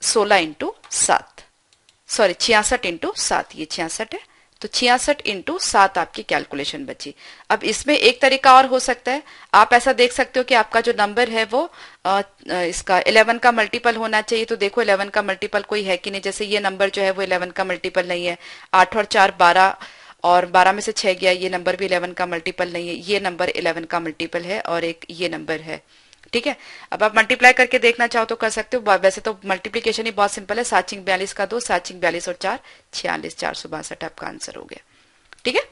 16 इंटू 7, सॉरी 66 इंटू 7, ये 66 है, तो 66 इंटू 7 आपकी कैलकुलेशन बची। अब इसमें एक तरीका और हो सकता है, आप ऐसा देख सकते हो कि आपका जो नंबर है वो इसका 11 का मल्टीपल होना चाहिए। तो देखो 11 का मल्टीपल कोई है कि नहीं, जैसे ये नंबर जो है वो 11 का मल्टीपल नहीं है, 8 और 4 12, और 12 में से 6 गया, ये नंबर भी 11 का मल्टीपल नहीं है, ये नंबर 11 का मल्टीपल है, और एक ये नंबर है। ठीक है, अब आप मल्टीप्लाई करके देखना चाहो तो कर सकते हो, वैसे तो मल्टीप्लीकेशन ही बहुत सिंपल है, 7 42 का 2, 7 42 और 4 46, 462 आपका आंसर हो गया। ठीक है,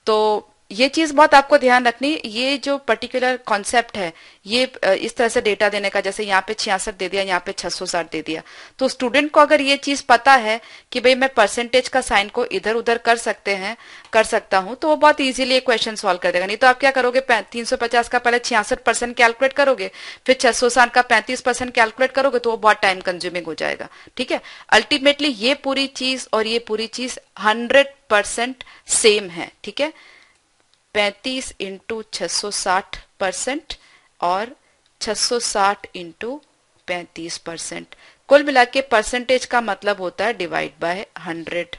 तो ये चीज बहुत आपको ध्यान रखनी, ये जो पर्टिकुलर कॉन्सेप्ट है ये इस तरह से डेटा देने का, जैसे यहाँ पे 66 दे दिया, यहाँ पे 660 दे दिया, तो स्टूडेंट को अगर ये चीज पता है कि भाई मैं परसेंटेज का साइन को इधर उधर कर सकता हूं, तो वो बहुत इजीली क्वेश्चन सॉल्व कर देगा। नहीं तो आप क्या करोगे 350 का पहले 66% कैलकुलेट करोगे, फिर 660 का 35% कैलकुलेट करोगे, तो वो बहुत टाइम कंज्यूमिंग हो जाएगा। ठीक है, अल्टीमेटली ये पूरी चीज और ये पूरी चीज 100% सेम है। ठीक है, 35 इंटू 660% और 660 इंटू 35%, कुल मिला के परसेंटेज का मतलब होता है डिवाइड बाय 100।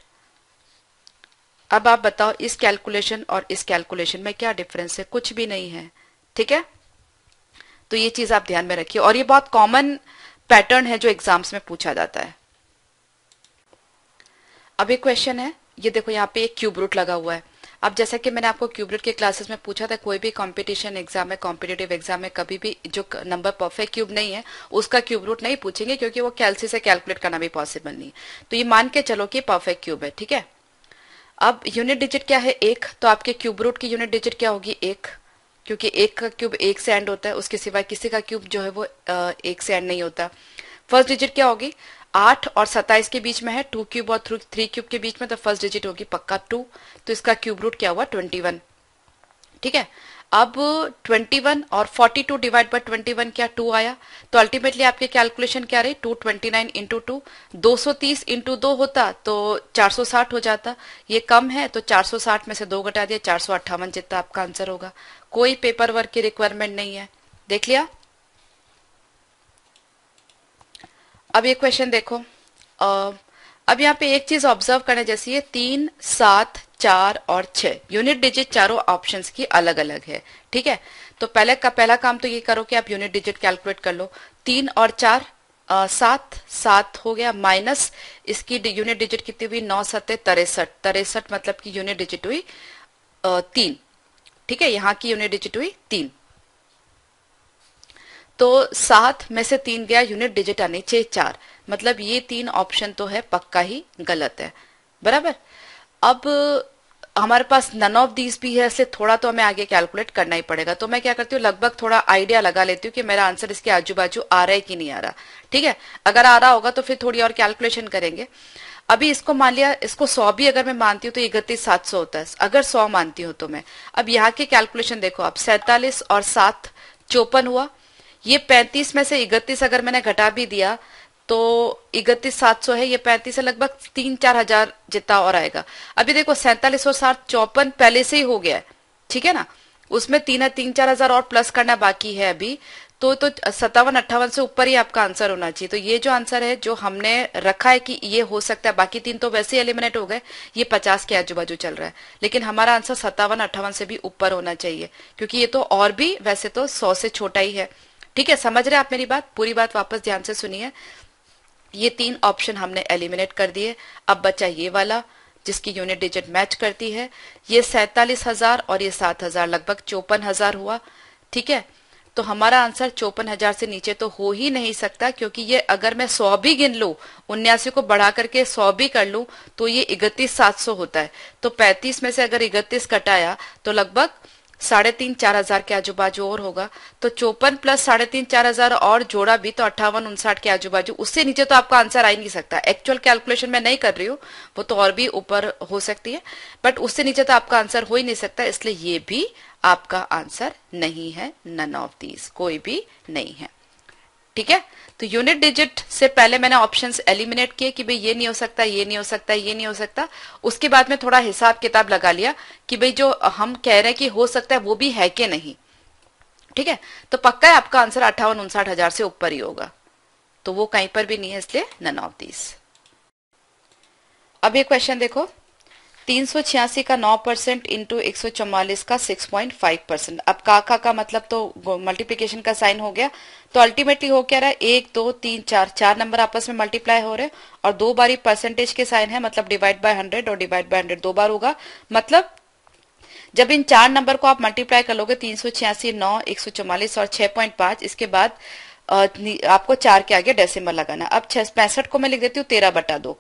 अब आप बताओ इस कैलकुलेशन और इस कैलकुलेशन में क्या डिफरेंस है, कुछ भी नहीं है। ठीक है, तो ये चीज आप ध्यान में रखिए, और ये बहुत कॉमन पैटर्न है जो एग्जाम्स में पूछा जाता है। अब एक क्वेश्चन है, ये देखो यहाँ पे एक क्यूब रूट लगा हुआ है। अब जैसा कि मैंने आपको क्यूब रूट के क्लासेस में पूछा था, कोई भी कंपटीशन एग्जाम में, कॉम्पिटेटिव एग्जाम में कभी भी जो नंबर परफेक्ट क्यूब नहीं है उसका क्यूब रूट नहीं पूछेंगे, क्योंकि वो कैलसी से कैलकुलेट करना भी पॉसिबल नहीं। तो ये मान के चलो कि परफेक्ट क्यूब है। ठीक है, अब यूनिट डिजिट क्या है 1, तो आपके क्यूब रूट की यूनिट डिजिट क्या होगी 1, क्योंकि 1 का क्यूब 1 से एंड होता है, उसके सिवाय किसी का क्यूब जो है वो 1 से एंड नहीं होता। फर्स्ट डिजिट क्या होगी, 8 और 27 के बीच में है, 2 क्यूब और 3 क्यूब के बीच में, तो फर्स्ट डिजिट होगी पक्का 2, तो इसका क्यूब रूट क्या हुआ 21। ठीक है, अब 21 और 42 डिवाइड बाय 21 क्या 2 आया, तो अल्टीमेटली आपकी कैलकुलेशन क्या रही 229 इंटू 2, 230 इंटू 2 होता तो 460 हो जाता, ये कम है तो 460 में से 2 घटा दिया, 458 जितना आपका आंसर होगा। कोई पेपर वर्क की रिक्वायरमेंट नहीं है, देख लिया। अब ये क्वेश्चन देखो, अब यहाँ पे एक चीज ऑब्जर्व करने जैसी है, 3 7 4 और 6 यूनिट डिजिट चारों ऑप्शंस की अलग अलग है। ठीक है, तो पहला काम तो ये करो कि आप यूनिट डिजिट कैलकुलेट कर लो। 3 और 4 7 7 हो गया, माइनस इसकी यूनिट डिजिट कितनी हुई 9 7 63, 63 मतलब की यूनिट डिजिट हुई 3। ठीक है, यहाँ की यूनिट डिजिट हुई 3। तो 7 में से 3 गया, यूनिट डिजिट आने चाहिए 4, मतलब ये 3 ऑप्शन तो है पक्का ही गलत है, बराबर। अब हमारे पास नन ऑफ दीज भी है, इसलिए थोड़ा तो हमें आगे कैलकुलेट करना ही पड़ेगा। तो मैं क्या करती हूँ, लगभग थोड़ा आइडिया लगा लेती हूँ कि मेरा आंसर इसके आजू बाजू आ रहा है कि नहीं आ रहा। ठीक है, अगर आ रहा होगा तो फिर थोड़ी और कैलकुलेशन करेंगे। अभी इसको मान लिया, इसको 100 भी अगर मैं मानती हूँ तो 31,700 होता है, अगर 100 मानती हूँ तो मैं। अब यहाँ की कैलकुलेशन देखो, अब 47 और 7 54 हुआ, ये 35 में से 31 अगर मैंने घटा भी दिया तो 31,700 है, ये 35 है, लगभग 3-4 हजार जितना और आएगा। अभी देखो 47 और 7 54 पहले से ही हो गया है, ठीक है ना, उसमें 3-4 हजार और प्लस करना बाकी है अभी। तो 57-58 से ऊपर ही आपका आंसर होना चाहिए। तो ये जो आंसर है जो हमने रखा है कि ये हो सकता है, बाकी 3 तो वैसे ही एलिमिनेट हो गए, ये 50 के आजू बाजू चल रहा है, लेकिन हमारा आंसर 57-58 से भी ऊपर होना चाहिए, क्योंकि ये तो और भी वैसे तो 100 से छोटा ही है। ठीक है, समझ रहे आप मेरी बात, पूरी बात वापस ध्यान से सुनिए। ये 3 ऑप्शन हमने एलिमिनेट कर दिए, अब बचा ये वाला जिसकी यूनिट डिजिट मैच करती है, ये 47,000 और ये 7,000, लगभग 54,000 हुआ। ठीक है, तो हमारा आंसर 54,000 से नीचे तो हो ही नहीं सकता, क्योंकि ये अगर मैं 100 भी गिन लूं, 79 को बढ़ा करके 100 भी कर लूं तो ये 31,700 होता है। तो 35 में से अगर 31 कटाया तो लगभग 3,500-4 हजार के आजू बाजू और होगा। तो 54 प्लस 3,500-4 हजार और जोड़ा भी तो 58-59 के आजू बाजू, उससे नीचे तो आपका आंसर आ ही नहीं सकता। एक्चुअल कैलकुलेशन मैं नहीं कर रही हूँ, वो तो और भी ऊपर हो सकती है, बट उससे नीचे तो आपका आंसर हो ही नहीं सकता, इसलिए ये भी आपका आंसर नहीं है, नन ऑफ दीज, कोई भी नहीं है। ठीक है, तो यूनिट डिजिट से पहले मैंने ऑप्शंस एलिमिनेट किए कि भाई ये नहीं हो सकता, ये नहीं हो सकता, ये नहीं हो सकता। उसके बाद में थोड़ा हिसाब किताब लगा लिया कि भाई जो हम कह रहे हैं कि हो सकता है वो भी है कि नहीं। ठीक है, तो पक्का है आपका आंसर 58-59 हजार से ऊपर ही होगा, तो वो कहीं पर भी नहीं है, इसलिए नन ऑफ दीज। अब ये क्वेश्चन देखो, 386 का 9% इंटू 144 का 6.5%। अब का मतलब तो मल्टीप्लीकेशन का साइन हो गया, तो अल्टीमेटली हो क्या रहा है, 1 2 3 4 नंबर आपस में मल्टीप्लाई हो रहे हैं, और 2 बारी परसेंटेज के साइन है, मतलब डिवाइड बाय 100, और डिवाइड बाय 100 2 बार होगा। मतलब जब इन 4 नंबर को आप मल्टीप्लाई कर लोगे, 386, 9, 144 और 6.5, इसके बाद आपको 4 के आगे डेसिमल लगाना। अब 65 को मैं लिख देती हूँ 13/2,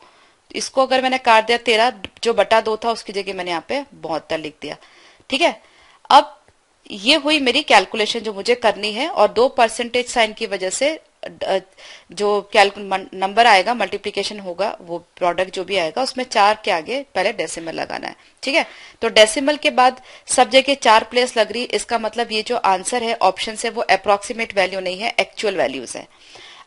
इसको अगर मैंने काट दिया 13, जो बटा 2 था उसकी जगह मैंने यहाँ पे 72 लिख दिया। ठीक है, अब ये हुई मेरी कैलकुलेशन जो मुझे करनी है, और 2 परसेंटेज साइन की वजह से जो नंबर आएगा, मल्टीप्लीकेशन होगा, वो प्रोडक्ट जो भी आएगा उसमें 4 के आगे पहले डेसिमल लगाना है। ठीक है, तो डेसिमल के बाद सब जगह 4 प्लेस लग रही, इसका मतलब ये जो आंसर है ऑप्शन से वो अप्रोक्सीमेट वैल्यू नहीं है, एक्चुअल वैल्यूज है।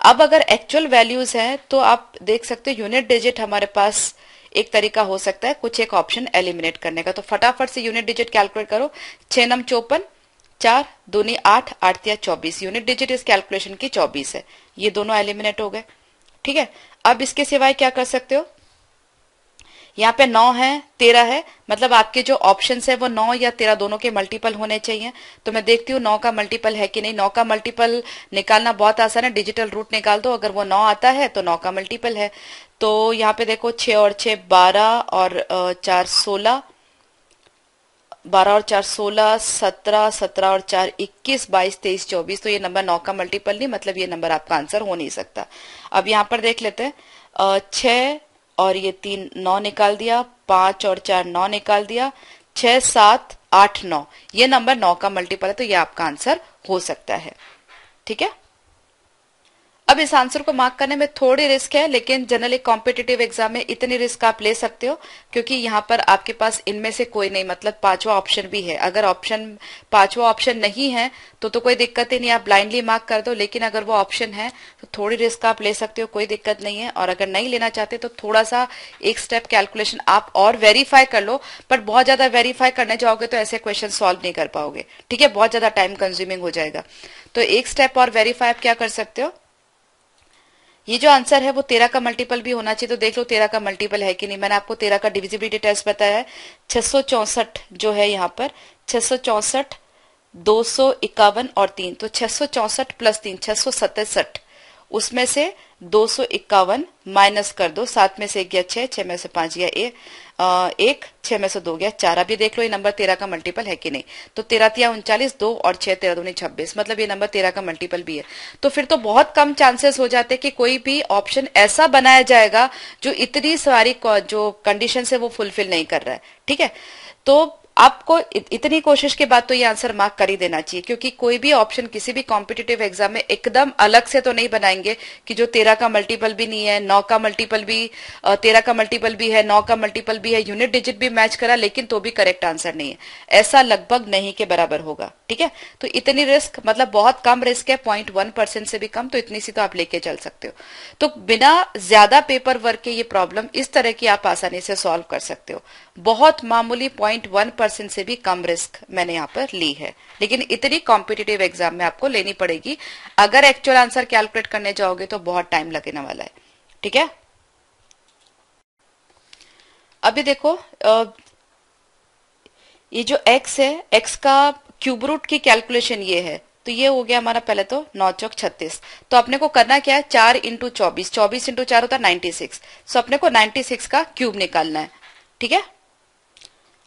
अब अगर एक्चुअल वैल्यूज हैं तो आप देख सकते हो यूनिट डिजिट हमारे पास एक तरीका हो सकता है कुछ एक ऑप्शन एलिमिनेट करने का। तो फटाफट से यूनिट डिजिट कैलकुलेट करो, 6 नम 54, 4 दूनी 8, 8 तिया 24, यूनिट डिजिट इस कैलकुलेशन की 24 है, ये दोनों एलिमिनेट हो गए। ठीक है, अब इसके सिवाय क्या कर सकते हो, यहाँ पे 9 है, 13 है, मतलब आपके जो ऑप्शन है वो 9 या 13 दोनों के मल्टीपल होने चाहिए। तो मैं देखती हूँ 9 का मल्टीपल है कि नहीं। 9 का मल्टीपल निकालना बहुत आसान है, डिजिटल रूट निकाल दो, अगर वो 9 आता है तो 9 का मल्टीपल है। तो यहाँ पे देखो 6 और 6 12 और 4 16, 12 और 4 16, 17, 17 और 4 21, 22, 23, 24, तो ये नंबर 9 का मल्टीपल नहीं, मतलब ये नंबर आपका आंसर हो नहीं सकता। अब यहाँ पर देख लेते हैं, 6 और ये 3 9 निकाल दिया, 5 और 4 9 निकाल दिया, 6 7 8 9, ये नंबर 9 का मल्टीपल है, तो ये आपका आंसर हो सकता है। ठीक है, अब इस आंसर को मार्क करने में थोड़ी रिस्क है, लेकिन जनरली कॉम्पिटिटिव एग्जाम में इतनी रिस्क आप ले सकते हो, क्योंकि यहाँ पर आपके पास इनमें से कोई नहीं, मतलब 5वां ऑप्शन भी है। अगर 5वां ऑप्शन नहीं है तो कोई दिक्कत ही नहीं, आप ब्लाइंडली मार्क कर दो, लेकिन अगर वो ऑप्शन है तो थोड़ी रिस्क आप ले सकते हो, कोई दिक्कत नहीं है। और अगर नहीं लेना चाहते तो थोड़ा सा एक स्टेप कैलकुलेशन आप और वेरीफाई कर लो, बट बहुत ज्यादा वेरीफाई करने जाओगे तो ऐसे क्वेश्चन सॉल्व नहीं कर पाओगे। ठीक है, बहुत ज्यादा टाइम कंज्यूमिंग हो जाएगा। तो एक स्टेप और वेरीफाई आप क्या कर सकते हो, ये जो आंसर है वो 13 का मल्टीपल भी होना चाहिए, तो देख लो 13 का मल्टीपल है कि नहीं। मैंने आपको 13 का डिविजिबिलिटी टेस्ट बताया है, 664 जो है यहाँ पर, 664, 251 और 3, तो 664 प्लस 3 667, उसमें से 251 माइनस कर दो, 7 में से 1 गया 6, 6 में से 5 गया 1, 6 में से 2 गया 4। अब ये देख लो ये नंबर 13 का मल्टीपल है कि नहीं। तो 13 तिया 39, 2 और 6 13 दूनी 26, मतलब ये नंबर 13 का मल्टीपल भी है। तो फिर तो बहुत कम चांसेस हो जाते कि कोई भी ऑप्शन ऐसा बनाया जाएगा जो इतनी सारी जो कंडीशन है वो फुलफिल नहीं कर रहा है। ठीक है, तो आपको इतनी कोशिश के बाद तो ये आंसर मार्क कर ही देना चाहिए, क्योंकि कोई भी ऑप्शन किसी भी कॉम्पिटिटिव एग्जाम में एकदम अलग से तो नहीं बनाएंगे कि जो 13 का मल्टीपल भी नहीं है, 9 का मल्टीपल भी 13 का मल्टीपल भी है, 9 का मल्टीपल भी है, यूनिट डिजिट भी मैच करा लेकिन तो भी करेक्ट आंसर नहीं है। ऐसा लगभग नहीं के बराबर होगा। ठीक है, तो इतनी रिस्क, मतलब बहुत कम रिस्क है, 0.1% से भी कम, तो इतनी सी तो आप लेके चल सकते हो। तो बिना ज्यादा पेपर वर्क के ये प्रॉब्लम इस तरह की आप आसानी से सॉल्व कर सकते हो। बहुत मामूली 0.1% से भी कम रिस्क मैंने यहाँ पर ली है, लेकिन इतनी कॉम्पिटिटिव एग्जाम में आपको लेनी पड़ेगी। अगर एक्चुअल आंसर कैलकुलेट करने जाओगे तो बहुत टाइम लगने वाला है। ठीक है, अभी देखो ये जो x है, x का क्यूब रूट की कैलकुलेशन ये है, तो ये हो गया हमारा पहले तो 9 चौक 36। तो अपने को करना क्या है, 4 इंटू 24, 24 इंटू 4 होता है 96। सो अपने को 96 का क्यूब निकालना है। ठीक है,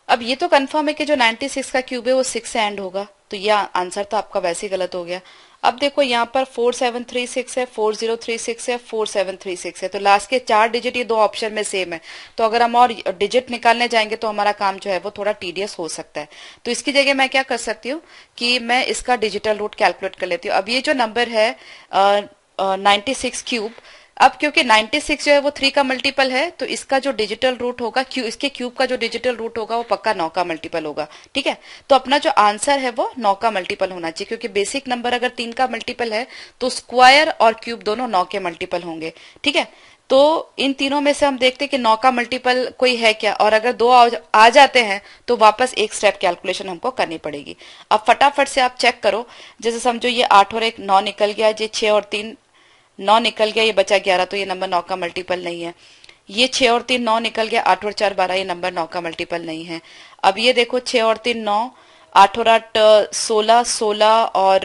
अब ये तो कंफर्म है कि जो 96 का क्यूब है वो 6 से एंड होगा, तो ये आंसर तो आपका वैसे ही गलत हो गया। अब देखो यहाँ पर 4736 है, 4036 है, 4736 है, तो लास्ट के 4 डिजिट ये दो ऑप्शन में सेम है। तो अगर हम और डिजिट निकालने जाएंगे तो हमारा काम जो है वो थोड़ा टीडियस हो सकता है। तो इसकी जगह मैं क्या कर सकती हूँ कि मैं इसका डिजिटल रूट कैलकुलेट कर लेती हूँ। अब ये जो नंबर है 96 क्यूब, अब क्योंकि 96 जो है वो 3 का मल्टीपल है, तो इसका जो डिजिटल रूट होगा इसके क्यूब का जो डिजिटल रूट होगा वो पक्का 9 का मल्टीपल होगा। ठीक है, तो अपना जो आंसर है वो 9 का मल्टीपल होना चाहिए, क्योंकि बेसिक नंबर अगर 3 का मल्टीपल है तो स्क्वायर और क्यूब दोनों 9 के मल्टीपल होंगे। ठीक है, तो इन तीनों में से हम देखते हैं कि 9 का मल्टीपल कोई है क्या, और अगर 2 आ जाते हैं तो वापस एक स्टेप कैलकुलेशन हमको करनी पड़ेगी। अब फटाफट से आप चेक करो, जैसे समझो ये 8 और 1 9 निकल गया, ये 6 और 3 9 निकल गया, ये बचा 11, तो ये नंबर 9 का मल्टीपल नहीं है। ये 6 और 3 9 निकल गया, 8 और 4 12, ये नंबर 9 का मल्टीपल नहीं है। अब ये देखो 6 और 3 9, 8 और 8 16, 16 और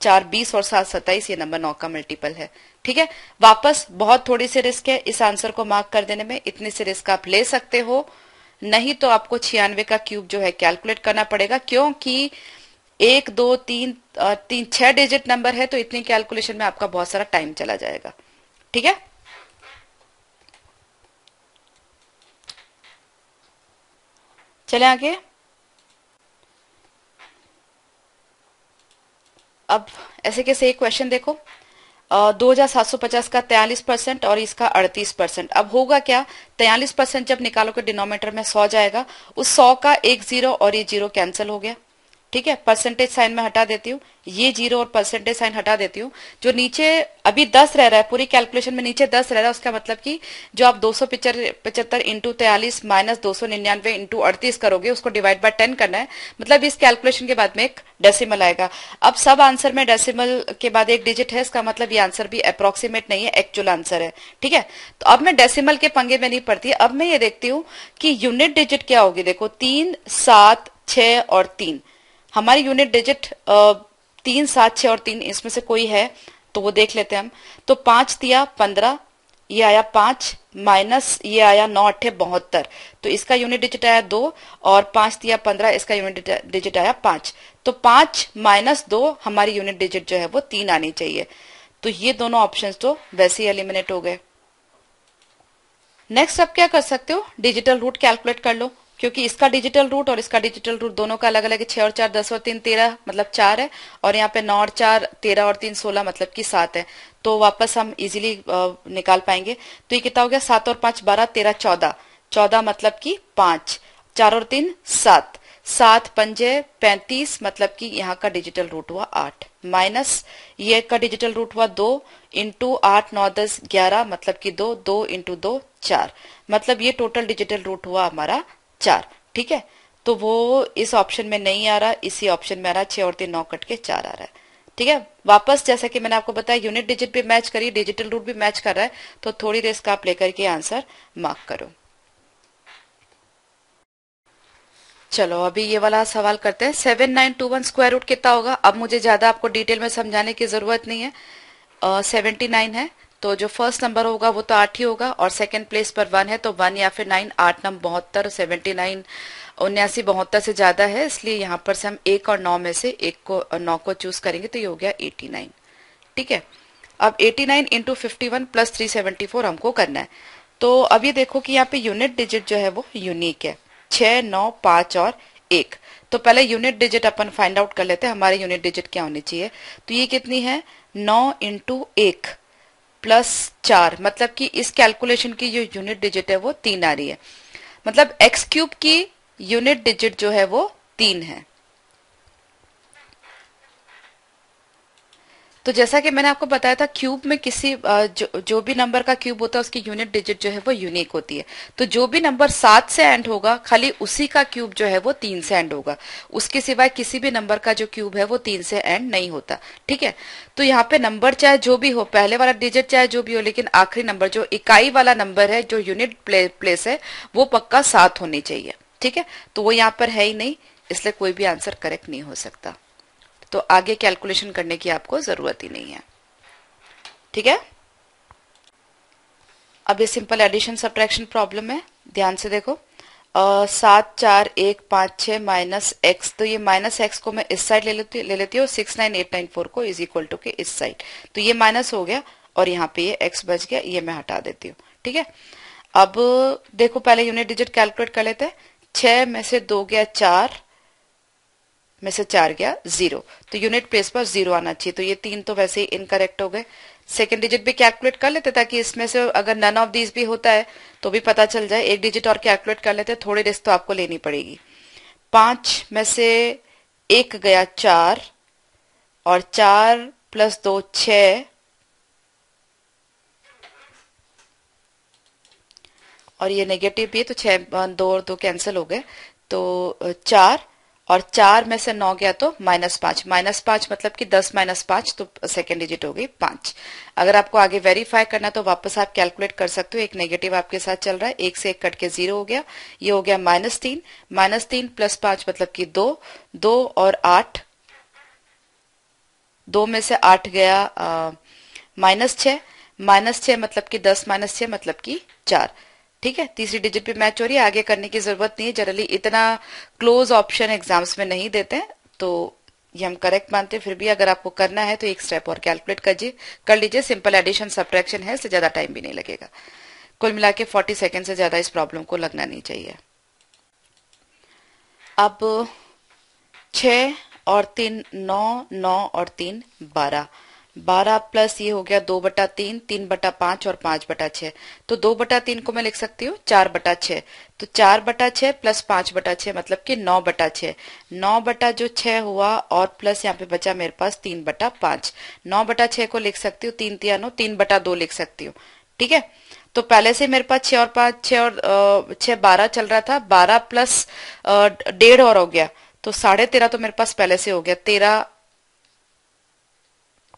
4 20 और 7 27, ये नंबर 9 का मल्टीपल है। ठीक है, वापस बहुत थोड़ी सी रिस्क है इस आंसर को मार्क कर देने में, इतनी सी रिस्क आप ले सकते हो, नहीं तो आपको 96 का क्यूब जो है कैलकुलेट करना पड़ेगा, क्योंकि 1 2 3 3 6 डिजिट नंबर है, तो इतनी कैलकुलेशन में आपका बहुत सारा टाइम चला जाएगा। ठीक है, चले आगे। अब ऐसे कैसे एक क्वेश्चन देखो, 2750 का 43% और इसका 38%। अब होगा क्या, 43% जब निकालोगे डिनोमिनेटर में 100 जाएगा, उस 100 का एक जीरो और ये जीरो कैंसिल हो गया। ठीक है, परसेंटेज साइन में हटा देती हूँ, ये जीरो और परसेंटेज साइन हटा देती हूँ। जो नीचे अभी 10 रह रहा है, पूरी कैलकुलेशन में नीचे 10 रह रहा है, उसका मतलब कि जो आप 275 इंटू 43 माइनस 299 इंटू 38 करोगे, उसको डिवाइड बाय 10 करना है। मतलब इस कैलकुलेशन के बाद में एक डेसिमल आएगा। अब सब आंसर में डेसिमल के बाद एक डिजिट है, इसका मतलब ये आंसर भी अप्रोक्सीमेट नहीं है, एक्चुअल आंसर है। ठीक है, तो अब मैं डेसिमल के पंगे में नहीं पड़ती, अब मैं ये देखती हूँ कि यूनिट डिजिट क्या होगी। देखो 3 7 6 और 3, हमारी यूनिट डिजिट 3 7 6 और 3, इसमें से कोई है तो वो देख लेते हैं हम। तो 5 तिया 15, ये आया 5 माइनस ये आया 9 8 72, तो इसका यूनिट डिजिट आया 2, और 5 तिया 15, इसका यूनिट डिजिट आया 5। तो 5 माइनस 2 हमारी यूनिट डिजिट जो है वो 3 आनी चाहिए। तो ये दोनों ऑप्शंस तो वैसे ही एलिमिनेट हो गए। नेक्स्ट आप क्या कर सकते हो, डिजिटल रूट कैलकुलेट कर लो, क्योंकि इसका डिजिटल रूट और इसका डिजिटल रूट दोनों का अलग अलग है। 6 और 4 10 और 3 13, मतलब 4 है, और यहाँ पे 9 और 4 13 और 3 16, मतलब कि 7 है। तो वापस हम इजीली निकाल पाएंगे। तो ये कितना हो गया, 7 और 5 12 13 14, 14 मतलब कि 5, 4 और 3 7, 7 पंजे 35, मतलब कि यहाँ का डिजिटल रूट हुआ 8, माइनस ये का डिजिटल रूट हुआ 2 इंटू 8 9 10 11, मतलब कि 2, 2 इंटू 2 4, मतलब ये टोटल डिजिटल रूट हुआ हमारा 4। ठीक है, तो वो इस ऑप्शन में नहीं आ रहा, इसी ऑप्शन में आ रहा, 6 और 3 9 कट के 4 आ रहा है। ठीक है, वापस जैसा कि मैंने आपको बताया यूनिट डिजिट भी मैच करी, डिजिटल रूट भी मैच कर रहा है, तो थोड़ी रिस्क आप लेकर के आंसर मार्क करो। चलो अभी ये वाला सवाल करते हैं, 7921 स्क्वायर रूट कितना होगा। अब मुझे ज्यादा आपको डिटेल में समझाने की जरूरत नहीं है, 79 है, तो जो फर्स्ट नंबर होगा वो तो 8 ही होगा, और सेकंड प्लेस पर 1 है, तो 1 या फिर 9, 8 नंबर 72, 79 79 72 से ज्यादा है, इसलिए यहाँ पर से हम 1 और 9 में से 9 को चूज करेंगे, तो ये हो गया 89। ठीक है, अब 89 इंटू 51 प्लस 374 हमको करना है। तो अब ये देखो कि यहाँ पे यूनिट डिजिट जो है वो यूनिक है, 6, 9, 5 और 1। तो पहले यूनिट डिजिट अपन फाइंड आउट कर लेते हैं, हमारे यूनिट डिजिट क्या होनी चाहिए। तो ये कितनी है, 9 इंटू 1 प्लस 4, मतलब कि इस कैलकुलेशन की जो यूनिट डिजिट है वो 3 आ रही है, मतलब एक्स क्यूब की यूनिट डिजिट जो है वो 3 है। तो जैसा कि मैंने आपको बताया था, क्यूब में किसी जो भी नंबर का क्यूब होता है उसकी यूनिट डिजिट जो है वो यूनिक होती है। तो जो भी नंबर 7 से एंड होगा, खाली उसी का क्यूब जो है वो 3 से एंड होगा, उसके सिवाय किसी भी नंबर का जो क्यूब है वो 3 से एंड नहीं होता। ठीक है, तो यहाँ पे नंबर चाहे जो भी हो, पहले वाला डिजिट चाहे जो भी हो, लेकिन आखिरी नंबर जो इकाई वाला नंबर है, जो यूनिट प्लेस है, वो पक्का 7 होनी चाहिए। ठीक है, तो वो यहाँ पर है ही नहीं, इसलिए कोई भी आंसर करेक्ट नहीं हो सकता, तो आगे कैलकुलेशन करने की आपको जरूरत ही नहीं है। ठीक है, अब ये सिंपल एडिशन सब्ट्रैक्शन प्रॉब्लम है, ध्यान से देखो। 7, 4, 1, 5, 6 माइनस एक्स, तो ये माइनस एक्स को मैं इस साइड ले लेती हूँ, 69894 को इज इक्वल टू के इस साइड, तो ये माइनस हो गया और यहाँ पे ये एक्स बच गया, ये मैं हटा देती हूँ। ठीक है, अब देखो पहले यूनिट डिजिट कैलकुलेट कर लेते हैं। 6 में से 2 गया 4, में से 4 गया 0, तो यूनिट प्लेस पर 0 आना चाहिए, तो ये 3 तो वैसे ही इनकरेक्ट हो गए। सेकंड डिजिट भी कैलकुलेट कर लेते, ताकि इसमें से अगर नन ऑफ दीज भी होता है तो भी पता चल जाए। एक डिजिट और कैलकुलेट कर लेते, थोड़ी रिस्क तो आपको लेनी पड़ेगी। 5 में से 1 गया 4, और 4 प्लस 2 6, और ये नेगेटिव भी है, तो 6 2 और 2 कैंसिल हो गए, तो 4, और 4 में से 9 गया तो -5, -5 मतलब कि 10 - 5, तो सेकेंड डिजिट हो गई 5। अगर आपको आगे वेरीफाई करना तो वापस आप कैलकुलेट कर सकते हो। एक नेगेटिव आपके साथ चल रहा है, 1 से 1 कट के 0 हो गया, ये हो गया -3, -3 प्लस 5 मतलब कि 2, 2 और 8, 2 में से 8 गया -6, -6 मतलब कि 10 - 6 मतलब कि 4। ठीक है, तीसरी डिजिट भी मैच हो रही है, आगे करने की जरूरत नहीं है, जनरली इतना क्लोज ऑप्शन एग्जाम्स में नहीं देते हैं, तो ये हम करेक्ट मानते हैं। फिर भी अगर आपको करना है तो एक स्टेप और कैलकुलेट कर लीजिए, सिंपल एडिशन सब्ट्रैक्शन है, इससे ज्यादा टाइम भी नहीं लगेगा। कुल मिला के 40 सेकेंड से ज्यादा इस प्रॉब्लम को लगना नहीं चाहिए। अब 6 और 3 9, 9 और 3 12, 12 प्लस ये हो गया 2/3, 3/5 और 5/6, तो 2/3 को मैं लिख सकती हूँ 4/6, तो 4/6 प्लस 5/6 मतलब कि 9/6, 9/6 हुआ, और प्लस यहाँ पे बचा मेरे पास 3/5, 9/6 को लिख सकती हूँ 3 3 9, 3/2 लिख सकती हूँ। ठीक है, तो पहले से मेरे पास 6 और 5, 6 और 6 12 चल रहा था, 12 प्लस 1.5 और हो गया, तो 13.5 तो मेरे पास पहले से हो गया, 13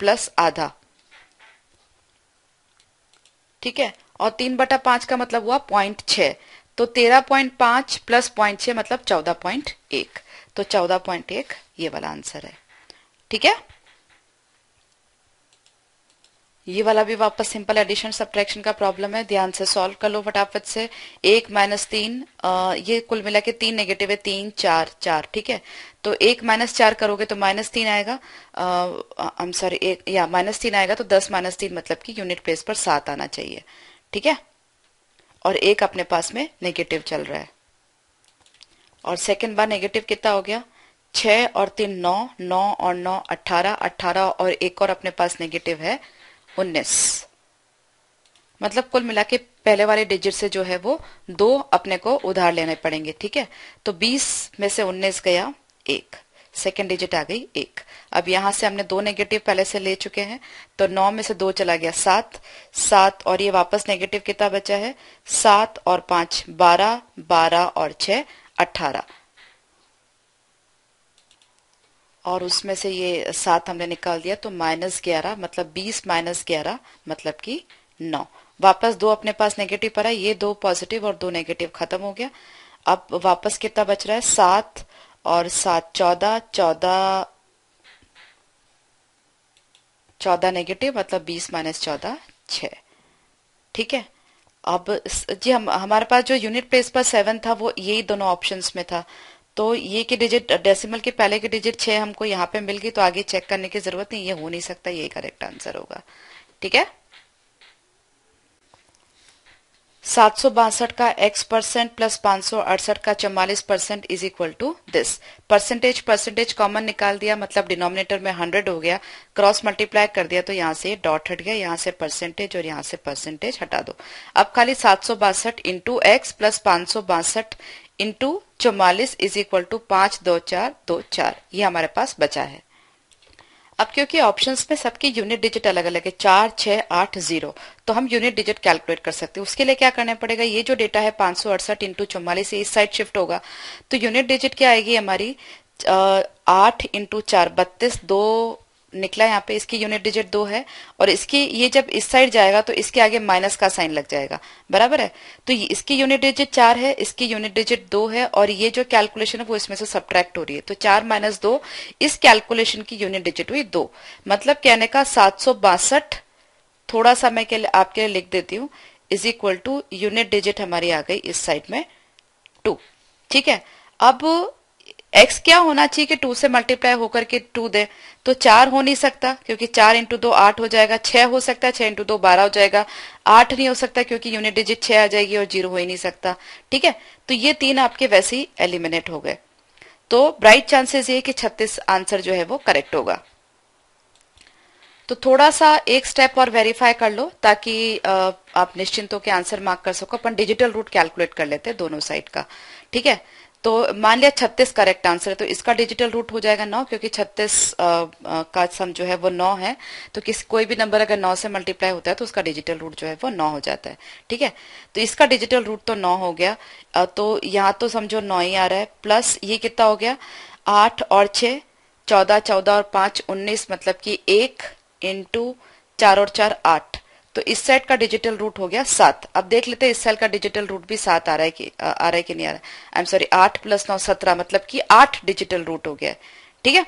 प्लस आधा। ठीक है, और 3/5 का मतलब हुआ 0.6, तो 13.5 प्लस 0.6 मतलब 14.1, तो 14.1 ये वाला आंसर है। ठीक है, ये वाला भी वापस सिंपल एडिशन सब्ट्रैक्शन का प्रॉब्लम है, ध्यान से सॉल्व कर लो फटाफट से। 1 - 3, ये कुल मिला के 3 नेगेटिव है, 3 4 4। ठीक है, तो 1 - 4 करोगे तो -3 आएगा, आई एम सॉरी, एक या -3 आएगा, तो 10 - 3 मतलब कि यूनिट प्लेस पर 7 आना चाहिए। ठीक है, और एक अपने पास में नेगेटिव चल रहा है, और सेकेंड बार नेगेटिव कितना हो गया, 6 और 3 9, 9 और 9 18, 18 और एक और अपने पास नेगेटिव है 19, मतलब कुल मिला के पहले वाले डिजिट से जो है वो 2 अपने को उधार लेने पड़ेंगे। ठीक है, तो 20 में से 19 गया 1, सेकेंड डिजिट आ गई 1। अब यहां से हमने 2 नेगेटिव पहले से ले चुके हैं, तो 9 में से 2 चला गया 7, 7 और ये वापस नेगेटिव कितना बचा है, 7 और 5 12, 12 और 6 18, और उसमें से ये 7 हमने निकाल दिया, तो -11 मतलब 20 - 11 मतलब कि 9। वापस 2 अपने पास नेगेटिव पड़ा, ये 2 पॉजिटिव और 2 नेगेटिव खत्म हो गया। अब वापस कितना बच रहा है, 7 और 7 14, 14 14 नेगेटिव मतलब 20 माइनस 14 6। ठीक है। अब जी हमारे पास जो यूनिट प्लेस पर 7 था वो यही दोनों ऑप्शंस में था, तो ये की डिजिट डेसिमल के पहले की डिजिट 6 हमको यहाँ पे मिल गई, तो आगे चेक करने की जरूरत नहीं, ये हो नहीं सकता, यही करेक्ट आंसर होगा। ठीक है। 762 का x% प्लस 568 का 44% is equal to this. Percentage common निकाल दिया, मतलब डिनोमिनेटर में 100 हो गया, क्रॉस मल्टीप्लाई कर दिया तो यहाँ से डॉट हट गया, यहाँ से परसेंटेज और यहाँ से परसेंटेज हटा दो। अब खाली 762 into X plus 562 into 44 is equal to 52424, ये हमारे पास बचा है। अब क्योंकि ऑप्शंस में सबकी यूनिट डिजिट अलग अलग है, 4 6 8 0, तो हम यूनिट डिजिट कैलकुलेट कर सकते हैं। उसके लिए क्या करना पड़ेगा, ये जो डेटा है 568 इंटू 44 इस साइड शिफ्ट होगा, तो यूनिट डिजिट क्या आएगी हमारी 8 इंटू 4 32, 2 निकला यहाँ पे, इसकी यूनिट डिजिट 2 है, और इसकी ये जब इस साइड जाएगा तो इसके आगे माइनस का साइन लग जाएगा, बराबर है। तो इसकी यूनिट डिजिट 4 है, इसकी यूनिट डिजिट 2 है, और ये जो कैलकुलेशन है वो इसमें से सब्ट्रैक्ट हो रही है, तो 4 माइनस 2, इस कैलकुलेशन की यूनिट डिजिट हुई 2। मतलब कहने का 762, थोड़ा सा मैं आपके लिए लिख देती हूँ, is equal to unit digit हमारी आ गई इस साइड में 2। ठीक है। अब x क्या होना चाहिए कि 2 से मल्टीप्लाई होकर के 2 दे, तो 4 हो नहीं सकता क्योंकि 4 इंटू 2 8 हो जाएगा, 6 हो सकता है, 6 इंटू 2 12 हो जाएगा, 8 नहीं हो सकता क्योंकि यूनिट डिजिट 6 आ जाएगी और 0 हो ही नहीं सकता। ठीक है, तो ये 3 आपके वैसे ही एलिमिनेट हो गए, तो ब्राइट चांसेस ये कि 36 आंसर जो है वो करेक्ट होगा। तो थोड़ा सा एक स्टेप और वेरीफाई कर लो ताकि आप निश्चिंत होकर आंसर मार्क कर सको। अपन डिजिटल रूट कैलकुलेट कर लेते हैं दोनों साइड का। ठीक है, तो मान लिया 36 करेक्ट आंसर है, तो इसका डिजिटल रूट हो जाएगा 9, क्योंकि 36 का सम जो है वो 9 है, तो कोई भी नंबर अगर 9 से मल्टीप्लाई होता है तो उसका डिजिटल रूट जो है वो 9 हो जाता है। ठीक है, तो इसका डिजिटल रूट तो 9 हो गया, तो यहाँ तो समझो 9 ही आ रहा है, प्लस ये कितना हो गया 8 और 6 14, 14 और 5 19, मतलब कि 1 इंटू 4 और 4 8, तो इस साइड का डिजिटल रूट हो गया 7। अब देख लेते हैं इस साइड का डिजिटल रूट भी 7 आ रहा है कि नहीं आ रहा है। आई एम सॉरी, 8 प्लस 9 17, मतलब कि 8 डिजिटल रूट हो गया। ठीक है,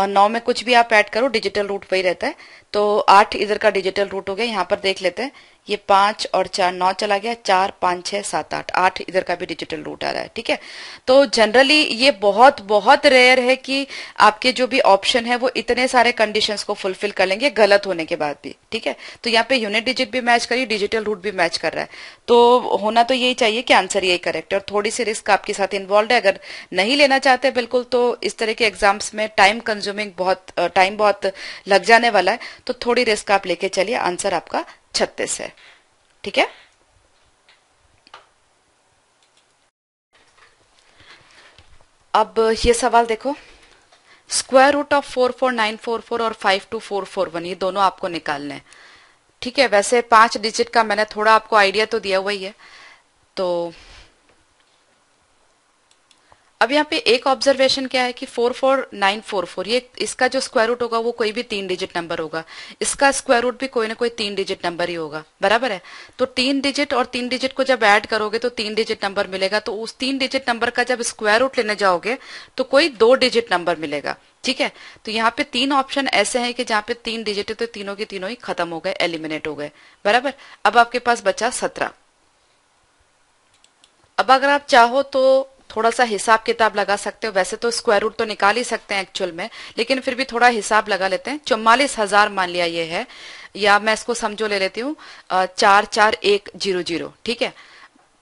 9 में कुछ भी आप ऐड करो डिजिटल रूट वही रहता है, तो 8 इधर का डिजिटल रूट हो गया। यहाँ पर देख लेते हैं, ये 5 और 4 9 चला गया, 4 5 6 7 8 8 इधर का भी डिजिटल रूट आ रहा है। ठीक है, तो जनरली ये बहुत बहुत रेयर है कि आपके जो भी ऑप्शन है वो इतने सारे कंडीशंस को फुलफिल कर लेंगे गलत होने के बाद भी। ठीक है, तो यहाँ पे यूनिट डिजिट भी मैच करी, डिजिटल रूट भी मैच कर रहा है, तो होना तो यही चाहिए कि आंसर यही करेक्ट है। और थोड़ी सी रिस्क आपके साथ इन्वॉल्व है, अगर नहीं लेना चाहते बिल्कुल, तो इस तरह के एग्जाम्स में टाइम कंज्यूमिंग टाइम बहुत लग जाने वाला है, तो थोड़ी रिस्क आप लेके चलिए। आंसर आपका 36 है। ठीक है, अब ये सवाल देखो, स्क्वायर रूट ऑफ 44944 और 52441 ये दोनों आपको निकालने हैं। ठीक है, वैसे 5 डिजिट का मैंने थोड़ा आपको आइडिया तो दिया हुआ ही है। तो अब यहाँ पे एक ऑब्जर्वेशन क्या है कि 44944 ये इसका जो स्क्वायर रूट होगा वो कोई भी 3 डिजिट नंबर होगा, इसका स्क्वायर रूट भी कोई ना कोई 3 डिजिट नंबर ही होगा, बराबर है। तो 3 डिजिट और 3 डिजिट को जब ऐड करोगे तो 3 डिजिट नंबर मिलेगा, तो उस 3 डिजिट नंबर का जब स्क्वायर रूट लेने जाओगे तो कोई 2 डिजिट नंबर मिलेगा। ठीक है, तो यहाँ पे 3 ऑप्शन ऐसे हैं कि जहाँ पे 3 डिजिट है तो तीनों के तीनों ही खत्म हो गए, एलिमिनेट हो गए, बराबर। अब आपके पास बचा 17। अब अगर आप चाहो तो थोड़ा सा हिसाब किताब लगा सकते हो, वैसे तो स्क्वायर रूट तो निकाल ही सकते हैं एक्चुअल में, लेकिन फिर भी थोड़ा हिसाब लगा लेते हैं। 44,000 मान लिया ये है, या मैं इसको समझो ले लेती हूँ 44100। ठीक है,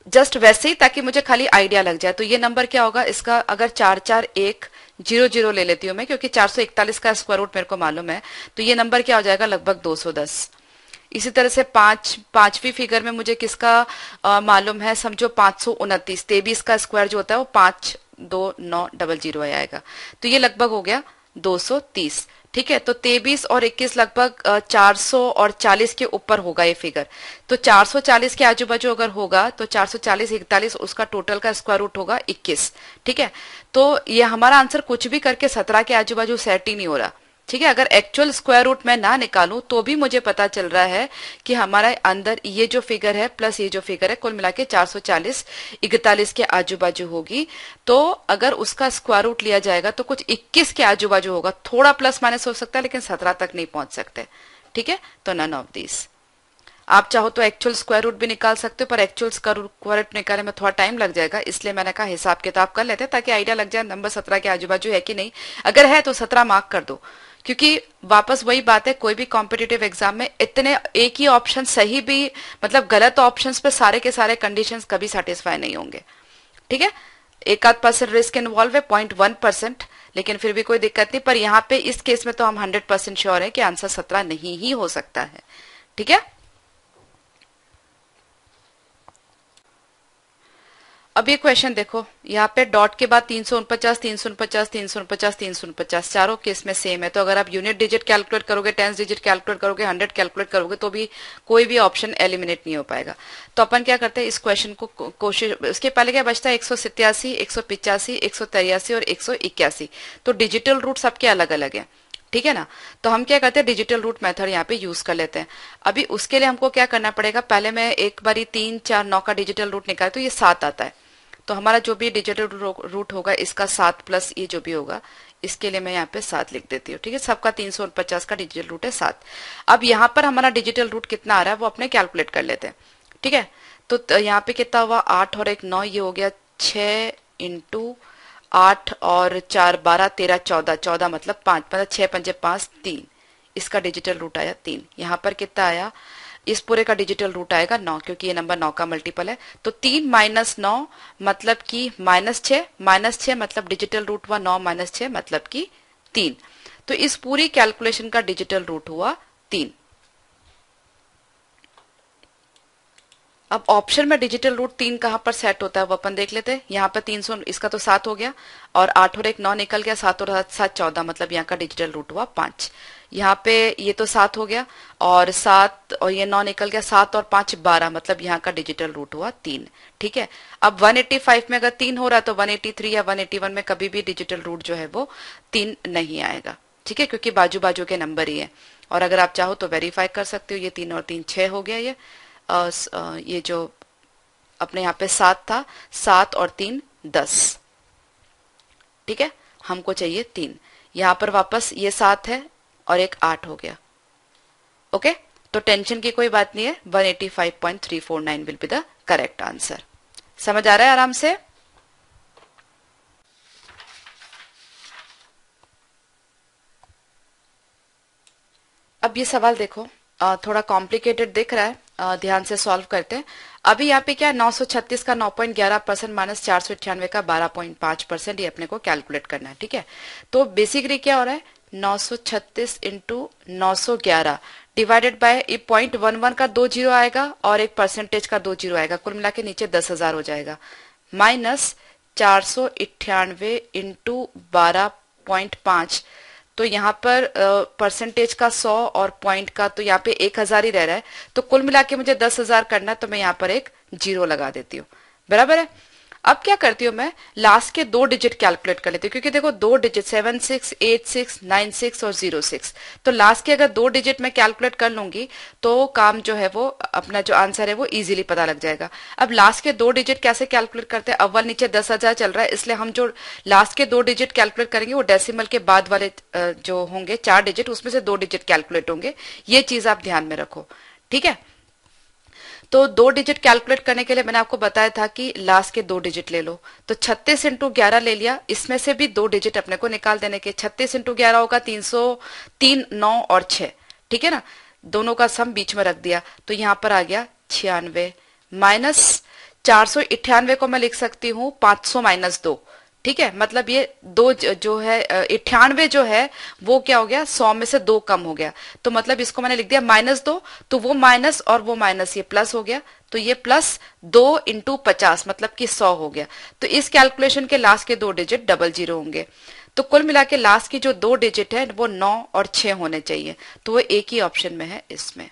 जस्ट वैसे ही ताकि मुझे खाली आइडिया लग जाए। तो ये नंबर क्या होगा इसका, अगर 44100 ले लेती हूँ मैं, क्योंकि 441 का स्क्वायर रूट मेरे को मालूम है, तो ये नंबर क्या हो जाएगा लगभग 210। इसी तरह से पांचवी फिगर में मुझे किसका मालूम है, समझो 529, 23 का स्क्वायर जो होता है वो 52900 आएगा, तो ये लगभग हो गया 230। ठीक है, तो 23 और 21 लगभग 440 के ऊपर होगा ये फिगर, तो 440 के आजू बाजू अगर होगा तो 440 41 उसका टोटल का स्क्वायर रूट होगा 21। ठीक है, तो ये हमारा आंसर कुछ भी करके 17 के आजू बाजू सेट ही नहीं हो रहा। ठीक है, अगर एक्चुअल स्क्वायर रूट मैं ना निकालूं तो भी मुझे पता चल रहा है कि हमारा अंदर ये जो फिगर है प्लस ये जो फिगर है कुल मिला के 440 41 के आजू बाजू होगी। तो अगर उसका स्क्वायर रूट लिया जाएगा तो कुछ 21 के आजू बाजू होगा, थोड़ा प्लस माइनस हो सकता है लेकिन 17 तक नहीं पहुंच सकते। ठीक है, तो नन ऑफ दिस। आप चाहो तो एक्चुअल स्क्वायर रूट भी निकाल सकते हो, पर एक्चुअल स्क्वायर रूट निकालने में थोड़ा टाइम लग जाएगा, इसलिए मैंने कहा हिसाब किताब कर लेते हैं ताकि आइडिया लग जाए नंबर 17 के आजू बाजू है कि नहीं। अगर है तो 17 मार्क कर दो, क्योंकि वापस वही बात है, कोई भी कॉम्पिटिटिव एग्जाम में इतने एक ही ऑप्शन सही भी मतलब गलत ऑप्शंस पे सारे के सारे कंडीशंस कभी सेटिस्फाई नहीं होंगे। ठीक है, 1% रिस्क इन्वॉल्व है, 0.1%, लेकिन फिर भी कोई दिक्कत नहीं। पर यहाँ पे इस केस में तो हम 100% श्योर है कि आंसर 17 नहीं ही हो सकता है। ठीक है, अब ये क्वेश्चन देखो, यहाँ पे डॉट के बाद 349, 349, 349, 349 चारों केस में सेम है। तो अगर आप यूनिट डिजिट कैलकुलेट करोगे, टेंस डिजिट कैलकुलेट करोगे, 100 कैलकुलेट करोगे तो भी कोई भी ऑप्शन एलिमिनेट नहीं हो पाएगा। तो अपन क्या करते हैं, इस क्वेश्चन को कोशिश, उसके पहले क्या बचता है 187, 185, 183 और 181। तो डिजिटल रूट सबके अलग अलग है। ठीक है ना, तो हम क्या करते हैं डिजिटल रूट मेथड यहाँ पे यूज कर लेते हैं। अभी उसके लिए हमको क्या करना पड़ेगा, पहले मैं एक बारी 3, 4, 9 का डिजिटल रूट निकाल, तो ये 7 आता है। तो हमारा जो भी डिजिटल रूट होगा इसका 7 प्लस ये जो भी होगा, इसके लिए मैं यहाँ पे 7 लिख देती हूँ। ठीक है, सबका 349 का डिजिटल रूट है 7। अब यहाँ पर हमारा डिजिटल रूट कितना आ रहा है वो अपने कैलकुलेट कर लेते हैं। ठीक है, तो यहाँ पे कितना हुआ, 8 और 1 9, ये हो गया 6 इंटू 8 और 4 12 13 14, 14 मतलब 5, मतलब 6 पंजे 5 3, इसका डिजिटल रूट आया 3। यहाँ पर कितना आया, इस पूरे का डिजिटल रूट आएगा 9, क्योंकि ये नंबर 9 का मल्टीपल है। तो 3 माइनस 9 मतलब कि -6, -6 मतलब डिजिटल रूट हुआ 9 माइनस 6 मतलब कि 3। तो इस पूरी कैलकुलेशन का डिजिटल रूट हुआ 3। अब ऑप्शन में डिजिटल रूट 3 कहां पर सेट होता है वो अपन देख लेते हैं। यहाँ पर 300, इसका तो 7 हो गया, और 8 और 1 9 निकल गया, 7 और 7 14, मतलब यहाँ का डिजिटल रूट हुआ 5। यहाँ पे ये तो 7 हो गया, और 7 और ये 9 निकल गया, 7 और 5 12, मतलब यहाँ का डिजिटल रूट हुआ 3। ठीक है, अब 185 में अगर 3 हो रहा है तो 183 या 181 में कभी भी डिजिटल रूट जो है वो 3 नहीं आएगा। ठीक है, क्योंकि बाजू बाजू के नंबर ही है। और अगर आप चाहो तो वेरीफाई कर सकते हो, ये 3 और 3 6 हो गया। ये जो अपने यहाँ पे 7 था, 7 और 3 10। ठीक है, हमको चाहिए 3। यहाँ पर वापस ये 7 है और एक 8 हो गया। ओके, तो टेंशन की कोई बात नहीं है, 185.349 will be the correct answer. समझ आ रहा है आराम से। अब ये सवाल देखो, थोड़ा कॉम्प्लिकेटेड दिख रहा है, ध्यान से सॉल्व करते हैं। अभी यहाँ पे क्या 936 का 9.11% माइनस 498 का 12.5%, ये अपने को कैलकुलेट करना है। ठीक है, तो बेसिकली क्या हो रहा है, 936 इंटू 911 डिवाइडेड बाय 0.11 का 2 जीरो आएगा और एक परसेंटेज का 2 जीरो आएगा, कुल मिला के नीचे 10,000 हो जाएगा, माइनस 498 इंटू 12.5। तो यहाँ पर परसेंटेज का 100 और पॉइंट का तो यहाँ पे 1,000 ही रह रहा है, तो कुल मिला के मुझे 10,000 करना है, तो मैं यहाँ पर एक जीरो लगा देती हूँ। बराबर है। अब क्या करती हूँ मैं, लास्ट के 2 डिजिट कैलकुलेट कर लेती हूँ, क्योंकि देखो 2 डिजिट 76, 86, 96 और 06, तो लास्ट के अगर 2 डिजिट में कैलकुलेट कर लूंगी तो काम जो है वो अपना जो आंसर है वो इजीली पता लग जाएगा। अब लास्ट के 2 डिजिट कैसे कैलकुलेट करते हैं, अव्वल नीचे 10,000 चल रहा है, इसलिए हम जो लास्ट के 2 डिजिट कैलकुलेट करेंगे वो डेसिमल के बाद वाले जो होंगे 4 डिजिट, उसमें से 2 डिजिट कैलकुलेट होंगे। ये चीज आप ध्यान में रखो। ठीक है, तो 2 डिजिट कैलकुलेट करने के लिए मैंने आपको बताया था कि लास्ट के 2 डिजिट ले लो, तो 36 इंटू 11 ले लिया, इसमें से भी 2 डिजिट अपने को निकाल देने के। 36 इंटू 11 होगा 303, 9 और 6। ठीक है ना, दोनों का सम बीच में रख दिया, तो यहाँ पर आ गया 96 माइनस 498 को मैं लिख सकती हूँ 500 माइनस 2। ठीक है, मतलब ये 2 जो है 98 जो है वो क्या हो गया, 100 में से 2 कम हो गया, तो मतलब इसको मैंने लिख दिया -2, तो वो माइनस और वो माइनस ये प्लस हो गया, तो ये प्लस 2 इंटू 50 मतलब कि 100 हो गया। तो इस कैलकुलेशन के लास्ट के 2 डिजिट डबल जीरो होंगे, तो कुल मिला के लास्ट की जो 2 डिजिट है वो 9 और 6 होने चाहिए, तो वो एक ही ऑप्शन में है इसमें।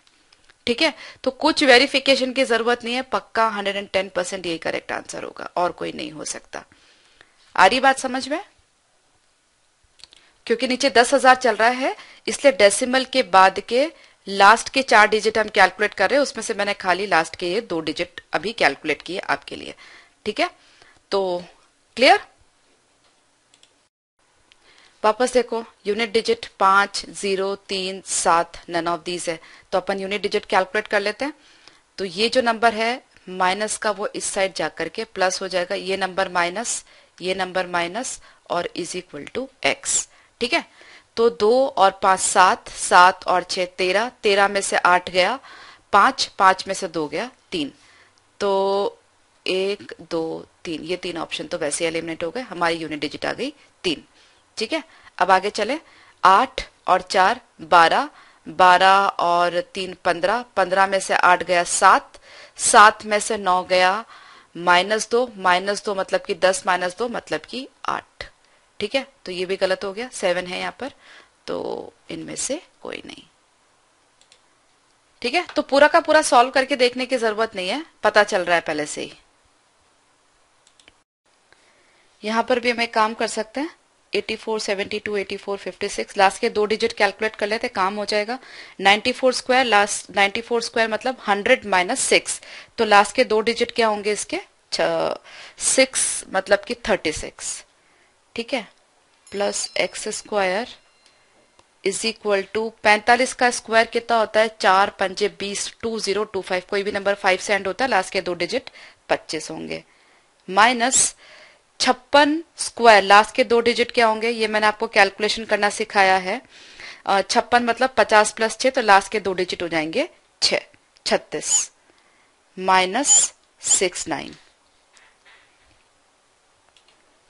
ठीक है, तो कुछ वेरिफिकेशन की जरूरत नहीं है, पक्का 110% यही करेक्ट आंसर होगा और कोई नहीं हो सकता। आ रही बात समझ में? क्योंकि नीचे 10,000 चल रहा है, इसलिए डेसिमल के बाद के लास्ट के 4 डिजिट हम कैलकुलेट कर रहे हैं, उसमें से मैंने खाली लास्ट के ये 2 डिजिट अभी कैलकुलेट किए आपके लिए। ठीक है, तो क्लियर। वापस देखो, unit digit 5, 0, 3, 7, none of these है, तो अपन यूनिट डिजिट कैलकुलेट कर लेते हैं। तो ये जो नंबर है माइनस का वो इस साइड जाकर के प्लस हो जाएगा, ये नंबर माइनस, ये नंबर माइनस, और इज इक्वल टू एक्स। ठीक है, तो 2 और 5 7, 7 और 6 13, 13 में से 8 गया 5, 5 में से 2 गया 3, तो 1 2 3, ये 3 ऑप्शन तो वैसे एलिमिनेट हो गए, हमारी यूनिट डिजिट आ गई 3। ठीक है, अब आगे चले, 8 और 4 12, 12 और 3 15, 15 में से 8 गया 7, 7 में से 9 गया -2, -2 मतलब कि 10 -2 मतलब कि 8। ठीक है, तो ये भी गलत हो गया, 7 है यहाँ पर, तो इनमें से कोई नहीं। ठीक है, तो पूरा का पूरा सॉल्व करके देखने की जरूरत नहीं है, पता चल रहा है पहले से ही। यहां पर भी हम एक काम कर सकते हैं, 84 72 84 56, लास्ट के 2 डिजिट कैलकुलेट कर लेते, काम हो जाएगा। 94 स्क्वायर, लास्ट 94 स्क्वायर मतलब 100 - 6, तो लास्ट के 2 डिजिट क्या होंगे इसके, 6 मतलब कि 36। ठीक है, plus X square is equal to 45 का स्क्वायर कितना होता है, 4 पंजे 20, 2025, कोई भी नंबर 5 से एंड होता है, लास्ट के 2 डिजिट 25 होंगे, माइनस 56 स्क्वायर, लास्ट के 2 डिजिट क्या होंगे, ये मैंने आपको कैलकुलेशन करना सिखाया है। 56 मतलब 50 + 6, तो लास्ट के 2 डिजिट हो जाएंगे 6, 36, माइनस 69।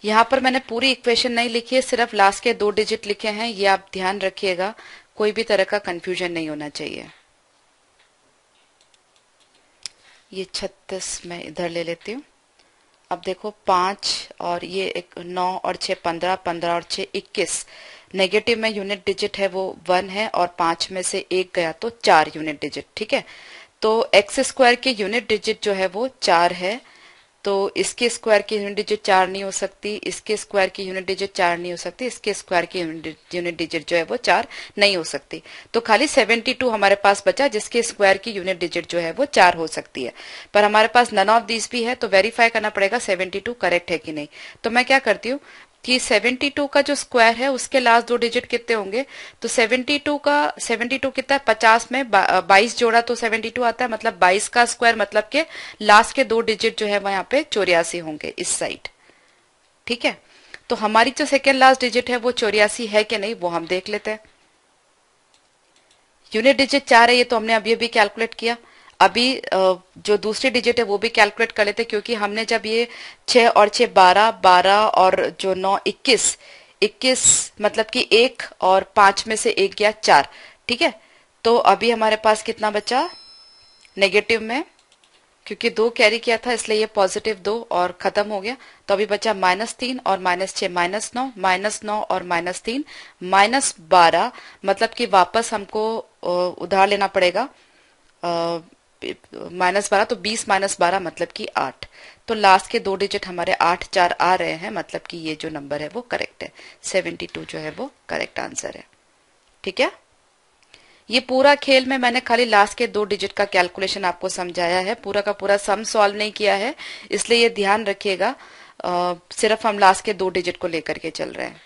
यहां पर मैंने पूरी इक्वेशन नहीं लिखी है, सिर्फ लास्ट के 2 डिजिट लिखे हैं, ये आप ध्यान रखिएगा, कोई भी तरह का कंफ्यूजन नहीं होना चाहिए। ये 36 मैं इधर ले लेती हूँ। अब देखो 5 और ये 9 और 6 15, 15 और 6 21, नेगेटिव में यूनिट डिजिट है वो 1 है, और 5 में से 1 गया तो 4 यूनिट डिजिट। ठीक है, तो एक्स स्क्वायर की यूनिट डिजिट जो है वो 4 है, तो इसके स्क्वायर की यूनिट डिजिट 4 नहीं हो सकती, इसके स्क्वायर की यूनिट डिजिट 4 नहीं हो सकती, इसके स्क्वायर की यूनिट डिजिट जो है वो 4 नहीं हो सकती, तो खाली 72 हमारे पास बचा, जिसके स्क्वायर की यूनिट डिजिट जो है वो 4 हो सकती है। पर हमारे पास नन ऑफ दीज भी है, तो वेरीफाई करना पड़ेगा 72 करेक्ट है कि नहीं। तो मैं क्या करती हूँ कि 72 का जो स्क्वायर है उसके लास्ट 2 डिजिट कितने होंगे, तो 72 कितना है, 50 में 22 जोड़ा तो 72 आता है, मतलब 22 का स्क्वायर मतलब के लास्ट के 2 डिजिट जो है वहां पे 84 होंगे इस साइड। ठीक है, तो हमारी जो सेकेंड लास्ट डिजिट है वो 84 है कि नहीं वो हम देख लेते हैं। यूनिट डिजिट 4 है, ये तो हमने अभी अभी कैलकुलेट किया। अभी जो दूसरी डिजिट है वो भी कैलकुलेट कर लेते, क्योंकि हमने जब ये 6 और 6 12, 12 और जो 9 21, 21 मतलब कि 1 और 5 में से 1 गया 4। ठीक है, तो अभी हमारे पास कितना बचा नेगेटिव में, क्योंकि 2 कैरी किया था इसलिए ये पॉजिटिव 2 और खत्म हो गया, तो अभी बचा -3 और -6 -9, -9 और -3 -12, मतलब कि वापस हमको उधार लेना पड़ेगा -12, तो 20 -12 मतलब कि 8, तो लास्ट के 2 डिजिट हमारे 8 4 आ रहे हैं, मतलब कि ये जो नंबर है वो करेक्ट है, 72 जो है वो करेक्ट आंसर है। ठीक है, ये पूरा खेल में मैंने खाली लास्ट के 2 डिजिट का कैलकुलेशन आपको समझाया है, पूरा का पूरा सम सॉल्व नहीं किया है, इसलिए ये ध्यान रखिएगा, सिर्फ हम लास्ट के 2 डिजिट को लेकर के चल रहे हैं।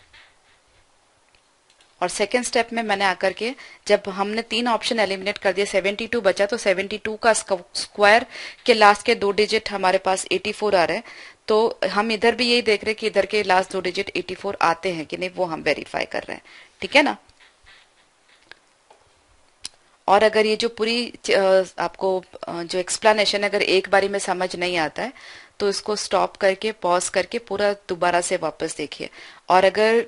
और सेकेंड स्टेप में मैंने आकर के जब हमने 3 ऑप्शन एलिमिनेट कर दिए, 72 बचा, तो 72 का स्क्वायर के लास्ट के 2 डिजिट हमारे पास 84 आ रहे हैं, तो हम इधर भी यही देख रहे हैं कि इधर के लास्ट 2 डिजिट 84 आते हैं कि नहीं, वो हम वेरीफाई कर रहे हैं। ठीक है ना, और अगर ये जो पूरी आपको जो एक्सप्लेनेशन अगर एक बारी में समझ नहीं आता है, तो इसको स्टॉप करके पॉज करके पूरा दोबारा से वापस देखिए, और अगर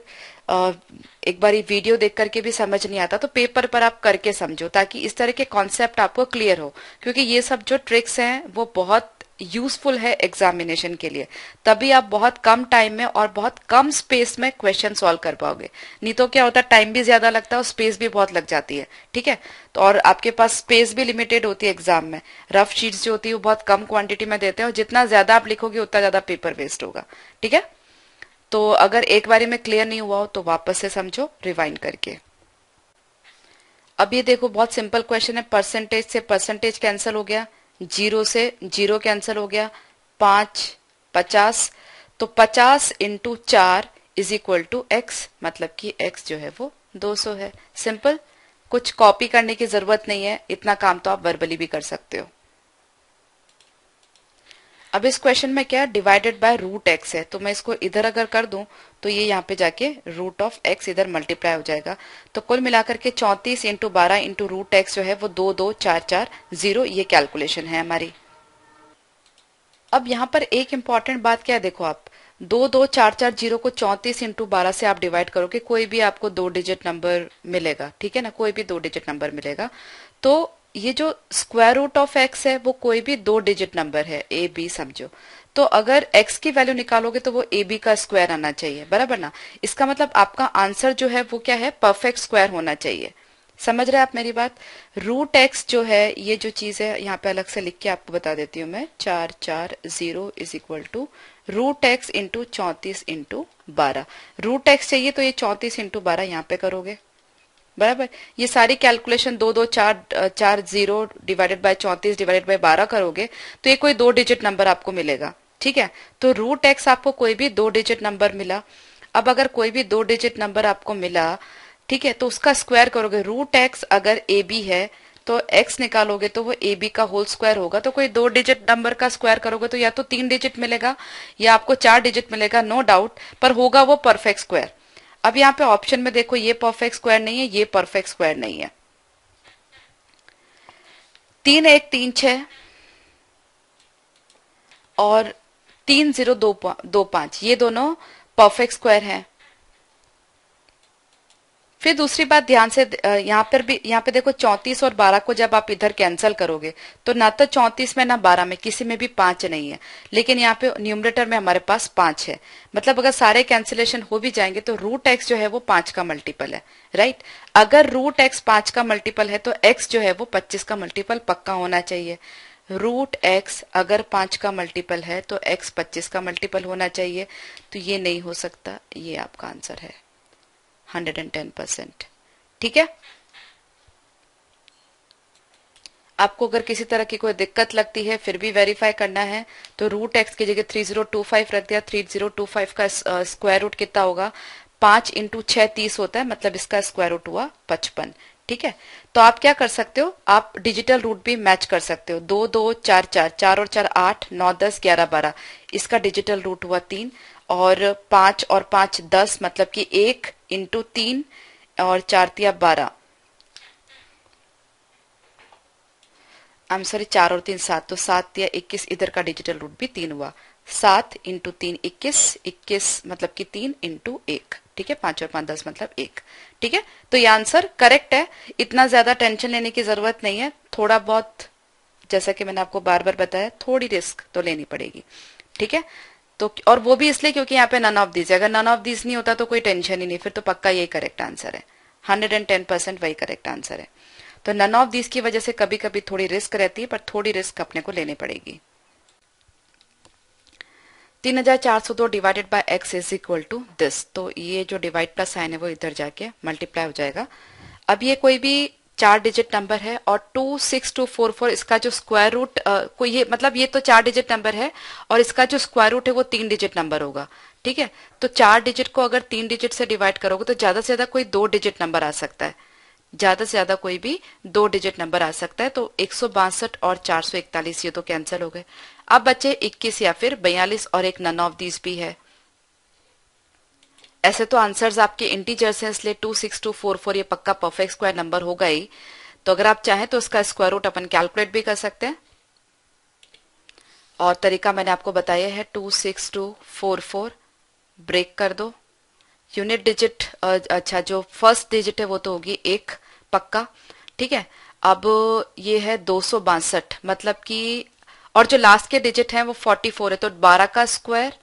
एक बारी वीडियो देख करके भी समझ नहीं आता तो पेपर पर आप करके समझो, ताकि इस तरह के कॉन्सेप्ट आपको क्लियर हो, क्योंकि ये सब जो ट्रिक्स हैं वो बहुत यूजफुल है एग्जामिनेशन के लिए, तभी आप बहुत कम टाइम में और बहुत कम स्पेस में क्वेश्चन सॉल्व कर पाओगे। नहीं तो क्या होता है, टाइम भी ज्यादा लगता है और स्पेस भी बहुत लग जाती है। ठीक है, तो और आपके पास स्पेस भी लिमिटेड होती है एग्जाम में, रफ शीट्स जो होती है वो बहुत कम क्वांटिटी में देते हैं, और जितना ज्यादा आप लिखोगे उतना ज्यादा पेपर वेस्ट होगा। ठीक है, तो अगर एक बारी में क्लियर नहीं हुआ हो तो वापस से समझो रिवाइंड करके। अब ये देखो बहुत सिंपल क्वेश्चन है, परसेंटेज से परसेंटेज कैंसिल हो गया, जीरो से जीरो कैंसिल हो गया, 5 50, तो 50 into 4 is equal to X, मतलब कि एक्स जो है वो 200 है। सिंपल, कुछ कॉपी करने की जरूरत नहीं है, इतना काम तो आप वर्बली भी कर सकते हो। अब इस क्वेश्चन में क्या डिवाइडेड बाय रूट एक्स है, तो मैं इसको इधर अगर कर दूं तो ये यहाँ पे जाके रूट ऑफ एक्स इधर मल्टीप्लाई हो जाएगा। तो कुल मिलाकर के 34 इंटू 12 इंटू रूट एक्स जो है वो 22440, ये कैलकुलेशन है हमारी। अब यहाँ पर एक इंपॉर्टेंट बात क्या है, देखो आप 22440 को 34 इंटू 12 से आप डिवाइड करोगे, कोई भी आपको 2 डिजिट नंबर मिलेगा, ठीक है ना, कोई भी 2 डिजिट नंबर मिलेगा। तो ये जो स्क्वायर रूट ऑफ एक्स है वो कोई भी 2 डिजिट नंबर है, ए बी समझो। तो अगर x की वैल्यू निकालोगे तो वो ए बी का स्क्वायर आना चाहिए, बराबर ना। इसका मतलब आपका आंसर जो है वो क्या है, परफेक्ट स्क्वायर होना चाहिए। समझ रहे हैं आप मेरी बात। रूट एक्स जो है ये जो चीज है, यहाँ पे अलग से लिख के आपको बता देती हूँ मैं, 440 is equal to root X into 34 into 12। Root X चाहिए तो ये 34 इंटू 12 यहाँ पे करोगे, बराबर। ये सारी calculation 22440 divided by 34 divided by 12 करोगे तो ये कोई 2 डिजिट नंबर आपको मिलेगा, ठीक है। तो रूट एक्स आपको कोई भी 2 डिजिट नंबर मिला। अब अगर कोई भी 2 डिजिट नंबर आपको मिला, ठीक है, तो उसका स्क्वायर करोगे। रूट एक्स अगर ए बी है तो एक्स निकालोगे तो वो ए बी का होल स्क्वायर होगा। तो कोई 2 डिजिट नंबर का स्क्वायर करोगे तो या तो 3 डिजिट मिलेगा या आपको 4 डिजिट मिलेगा, नो डाउट, पर होगा वो परफेक्ट स्क्वायर। अब यहाँ पे ऑप्शन में देखो, ये परफेक्ट स्क्वायर नहीं है, ये परफेक्ट स्क्वायर नहीं है। 3 1 3 6 और 3 0 2 5, ये दोनों परफेक्ट स्क्वायर हैं। फिर दूसरी बात ध्यान से यहाँ पे देखो 34 और 12 को जब आप इधर कैंसिल करोगे तो ना तो 34 में ना 12 में किसी में भी 5 नहीं है, लेकिन यहाँ पे न्यूमरेटर में हमारे पास 5 है। मतलब अगर सारे कैंसिलेशन हो भी जाएंगे तो रूट एक्स जो है वो 5 का मल्टीपल है, राइट। अगर रूट एक्स 5 का मल्टीपल है तो एक्स जो है वो 25 का मल्टीपल पक्का होना चाहिए। रूट एक्स अगर 5 का मल्टीपल है तो एक्स 25 का मल्टीपल होना चाहिए, तो ये नहीं हो सकता, ये आपका आंसर है 110%, ठीक है। आपको अगर किसी तरह की कोई दिक्कत लगती है फिर भी वेरीफाई करना है तो रूट एक्स की जगह 3025 रख दिया। 3025 का स्क्वायर रूट कितना होगा, 5 इंटू 6 30 होता है, मतलब इसका स्क्वायर रूट हुआ 55, ठीक है। तो आप क्या कर सकते हो, आप डिजिटल रूट भी मैच कर सकते हो। 2 2 4 4, 4 और 4 8, 9 10 11 12, इसका डिजिटल रूट हुआ 3, और 5 और 5 10, मतलब कि 1 इंटू 3 और 4 तिया 12, आई एम सॉरी 4 और 3 7, तो 7 तिया 21, इधर का डिजिटल रूट भी 3 हुआ। 7 इंटू 3 21, 21 मतलब कि 3 इंटू 1, ठीक है। 5 और 5 10 मतलब 1, ठीक है। तो ये आंसर करेक्ट है, इतना ज्यादा टेंशन लेने की जरूरत नहीं है। थोड़ा बहुत, जैसा कि मैंने आपको बार बार बताया, थोड़ी रिस्क तो लेनी पड़ेगी, ठीक है। तो और वो भी इसलिए क्योंकि यहाँ पे नन ऑफ दिस है, अगर नन ऑफ दिस नहीं होता तो कोई टेंशन ही नहीं, फिर तो पक्का यही करेक्ट आंसर है, 110% वही करेक्ट आंसर है। तो नन ऑफ दिस की वजह से कभी कभी थोड़ी रिस्क रहती है, पर थोड़ी रिस्क अपने को लेनी पड़ेगी। 3402 divided by X is equal to this, तो ये जो डिवाइड प्लस साइन है वो इधर जाके मल्टीप्लाई हो जाएगा। अब ये कोई भी 4 डिजिट नंबर है और 26244, इसका जो स्क्वायर रूट कोई ये मतलब ये तो 4 डिजिट नंबर है और इसका जो स्क्वायर रूट है वो 3 डिजिट नंबर होगा, ठीक है। तो 4 डिजिट को अगर 3 डिजिट से डिवाइड करोगे तो ज्यादा से ज्यादा कोई 2 डिजिट नंबर आ सकता है, ज्यादा से ज्यादा कोई भी 2 डिजिट नंबर आ सकता है। तो 162 और 441 ये तो कैंसिल हो गए। अब बचे 21 या फिर 42 और एक नन ऑफ दीज भी है। ऐसे तो आंसर्स आपके इंटीजर्स हैं, इसलिए 26244 ये पक्का परफेक्ट स्क्वायर नंबर होगा ही। तो अगर आप चाहें तो इसका स्क्वायर रूट अपन कैलकुलेट भी कर सकते हैं, और तरीका मैंने आपको बताया है। 26244 ब्रेक कर दो, यूनिट डिजिट अच्छा जो फर्स्ट डिजिट है वो तो होगी 1 पक्का, ठीक है। अब ये है 262, मतलब कि, और जो लास्ट के डिजिट हैं वो 44 है, तो 12 का स्क्वायर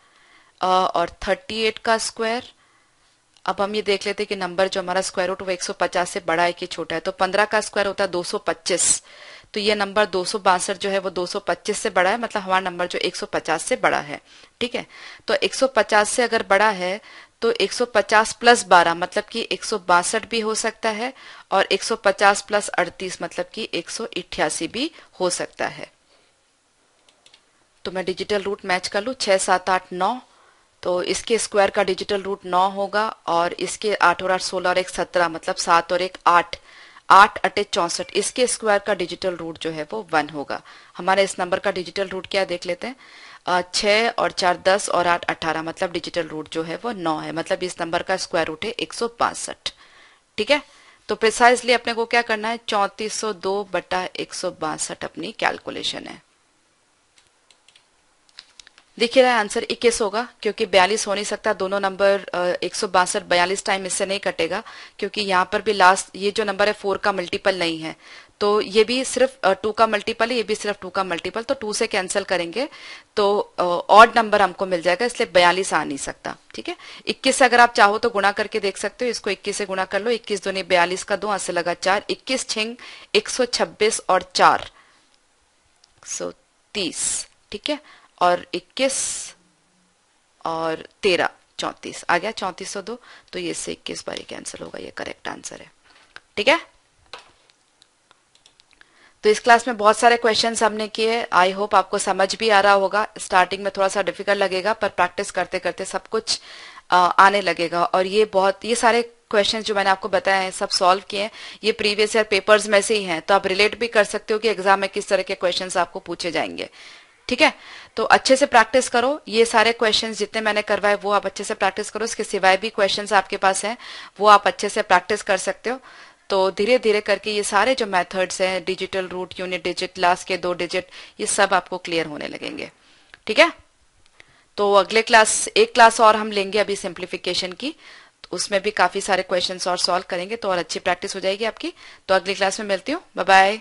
और 38 का स्क्वायर। अब हम ये देख लेते हैं कि नंबर जो हमारा स्क्वायर रूट वो 150 से बड़ा है कि छोटा है। तो 15 का स्क्वायर होता है 225, तो ये नंबर 262 जो है वो 225 से बड़ा है, मतलब हमारा नंबर जो 150 से बड़ा है। ठीक है, तो 150 से अगर बड़ा है तो 150 प्लस 12 मतलब कि 162 भी हो सकता है, और 150 प्लस 38 मतलब कि 188 भी हो सकता है। तो मैं डिजिटल रूट मैच कर लूं, 6 7 8 9, तो इसके स्क्वायर का डिजिटल रूट 9 होगा, और इसके 8 और 8 16 और 1 17 मतलब 7 और 1 8, 8 अटे 64, इसके स्क्वायर का डिजिटल रूट जो है वो 1 होगा। हमारे इस नंबर का डिजिटल रूट क्या देख लेते हैं। 6 और 4 10 और 8 18 मतलब डिजिटल रूट जो है वो 9 है, मतलब इस नंबर का स्क्वायर रूट है 162। ठीक है, तो प्रिसाइजली अपने को क्या करना है, 3402 बटा 162 अपनी कैलकुलेशन है। देखिए रहा है आंसर 21 होगा, क्योंकि 42 हो नहीं सकता, दोनों नंबर 162 42 टाइम इससे नहीं कटेगा, क्योंकि यहाँ पर भी लास्ट ये जो नंबर है 4 का मल्टीपल नहीं है, तो ये भी सिर्फ 2 का मल्टीपल है, ये भी सिर्फ 2 का मल्टीपल, तो 2 से कैंसिल करेंगे तो ऑड नंबर हमको मिल जाएगा, इसलिए 42 आ नहीं सकता। ठीक है, 21 से अगर आप चाहो तो गुणा करके देख सकते हो, इसको 21 से गुणा कर लो, 21 दूनी 42 का 2 से लगा 4, 21 छिंग 126 और 4 130। ठीक है, और 21 और 13 34 आ गया, 3402, तो ये से 21 बार कैंसिल होगा, ये करेक्ट आंसर है। ठीक है, तो इस क्लास में बहुत सारे क्वेश्चंस हमने किए, आई होप आपको समझ भी आ रहा होगा। स्टार्टिंग में थोड़ा सा डिफिकल्ट लगेगा, पर प्रैक्टिस करते करते सब कुछ आने लगेगा। और ये सारे क्वेश्चंस जो मैंने आपको बताया है सब सॉल्व किए हैं, ये प्रीवियस ईयर पेपर्स में से ही हैं, तो आप रिलेट भी कर सकते हो कि एग्जाम में किस तरह के क्वेश्चंस आपको पूछे जाएंगे। ठीक है, तो अच्छे से प्रैक्टिस करो, ये सारे क्वेश्चंस जितने मैंने करवाए वो आप अच्छे से प्रैक्टिस करो, इसके सिवाय भी क्वेश्चंस आपके पास हैं वो आप अच्छे से प्रैक्टिस कर सकते हो। तो धीरे धीरे करके ये सारे जो मेथड्स हैं, digital root, unit digit, last के 2 डिजिट, ये सब आपको क्लियर होने लगेंगे। ठीक है, तो अगले एक क्लास और हम लेंगे अभी सिंप्लीफिकेशन की, तो उसमें भी काफी सारे क्वेश्चंस और सॉल्व करेंगे, तो और अच्छी प्रैक्टिस हो जाएगी आपकी। तो अगली क्लास में मिलती हूँ, बाय बाय।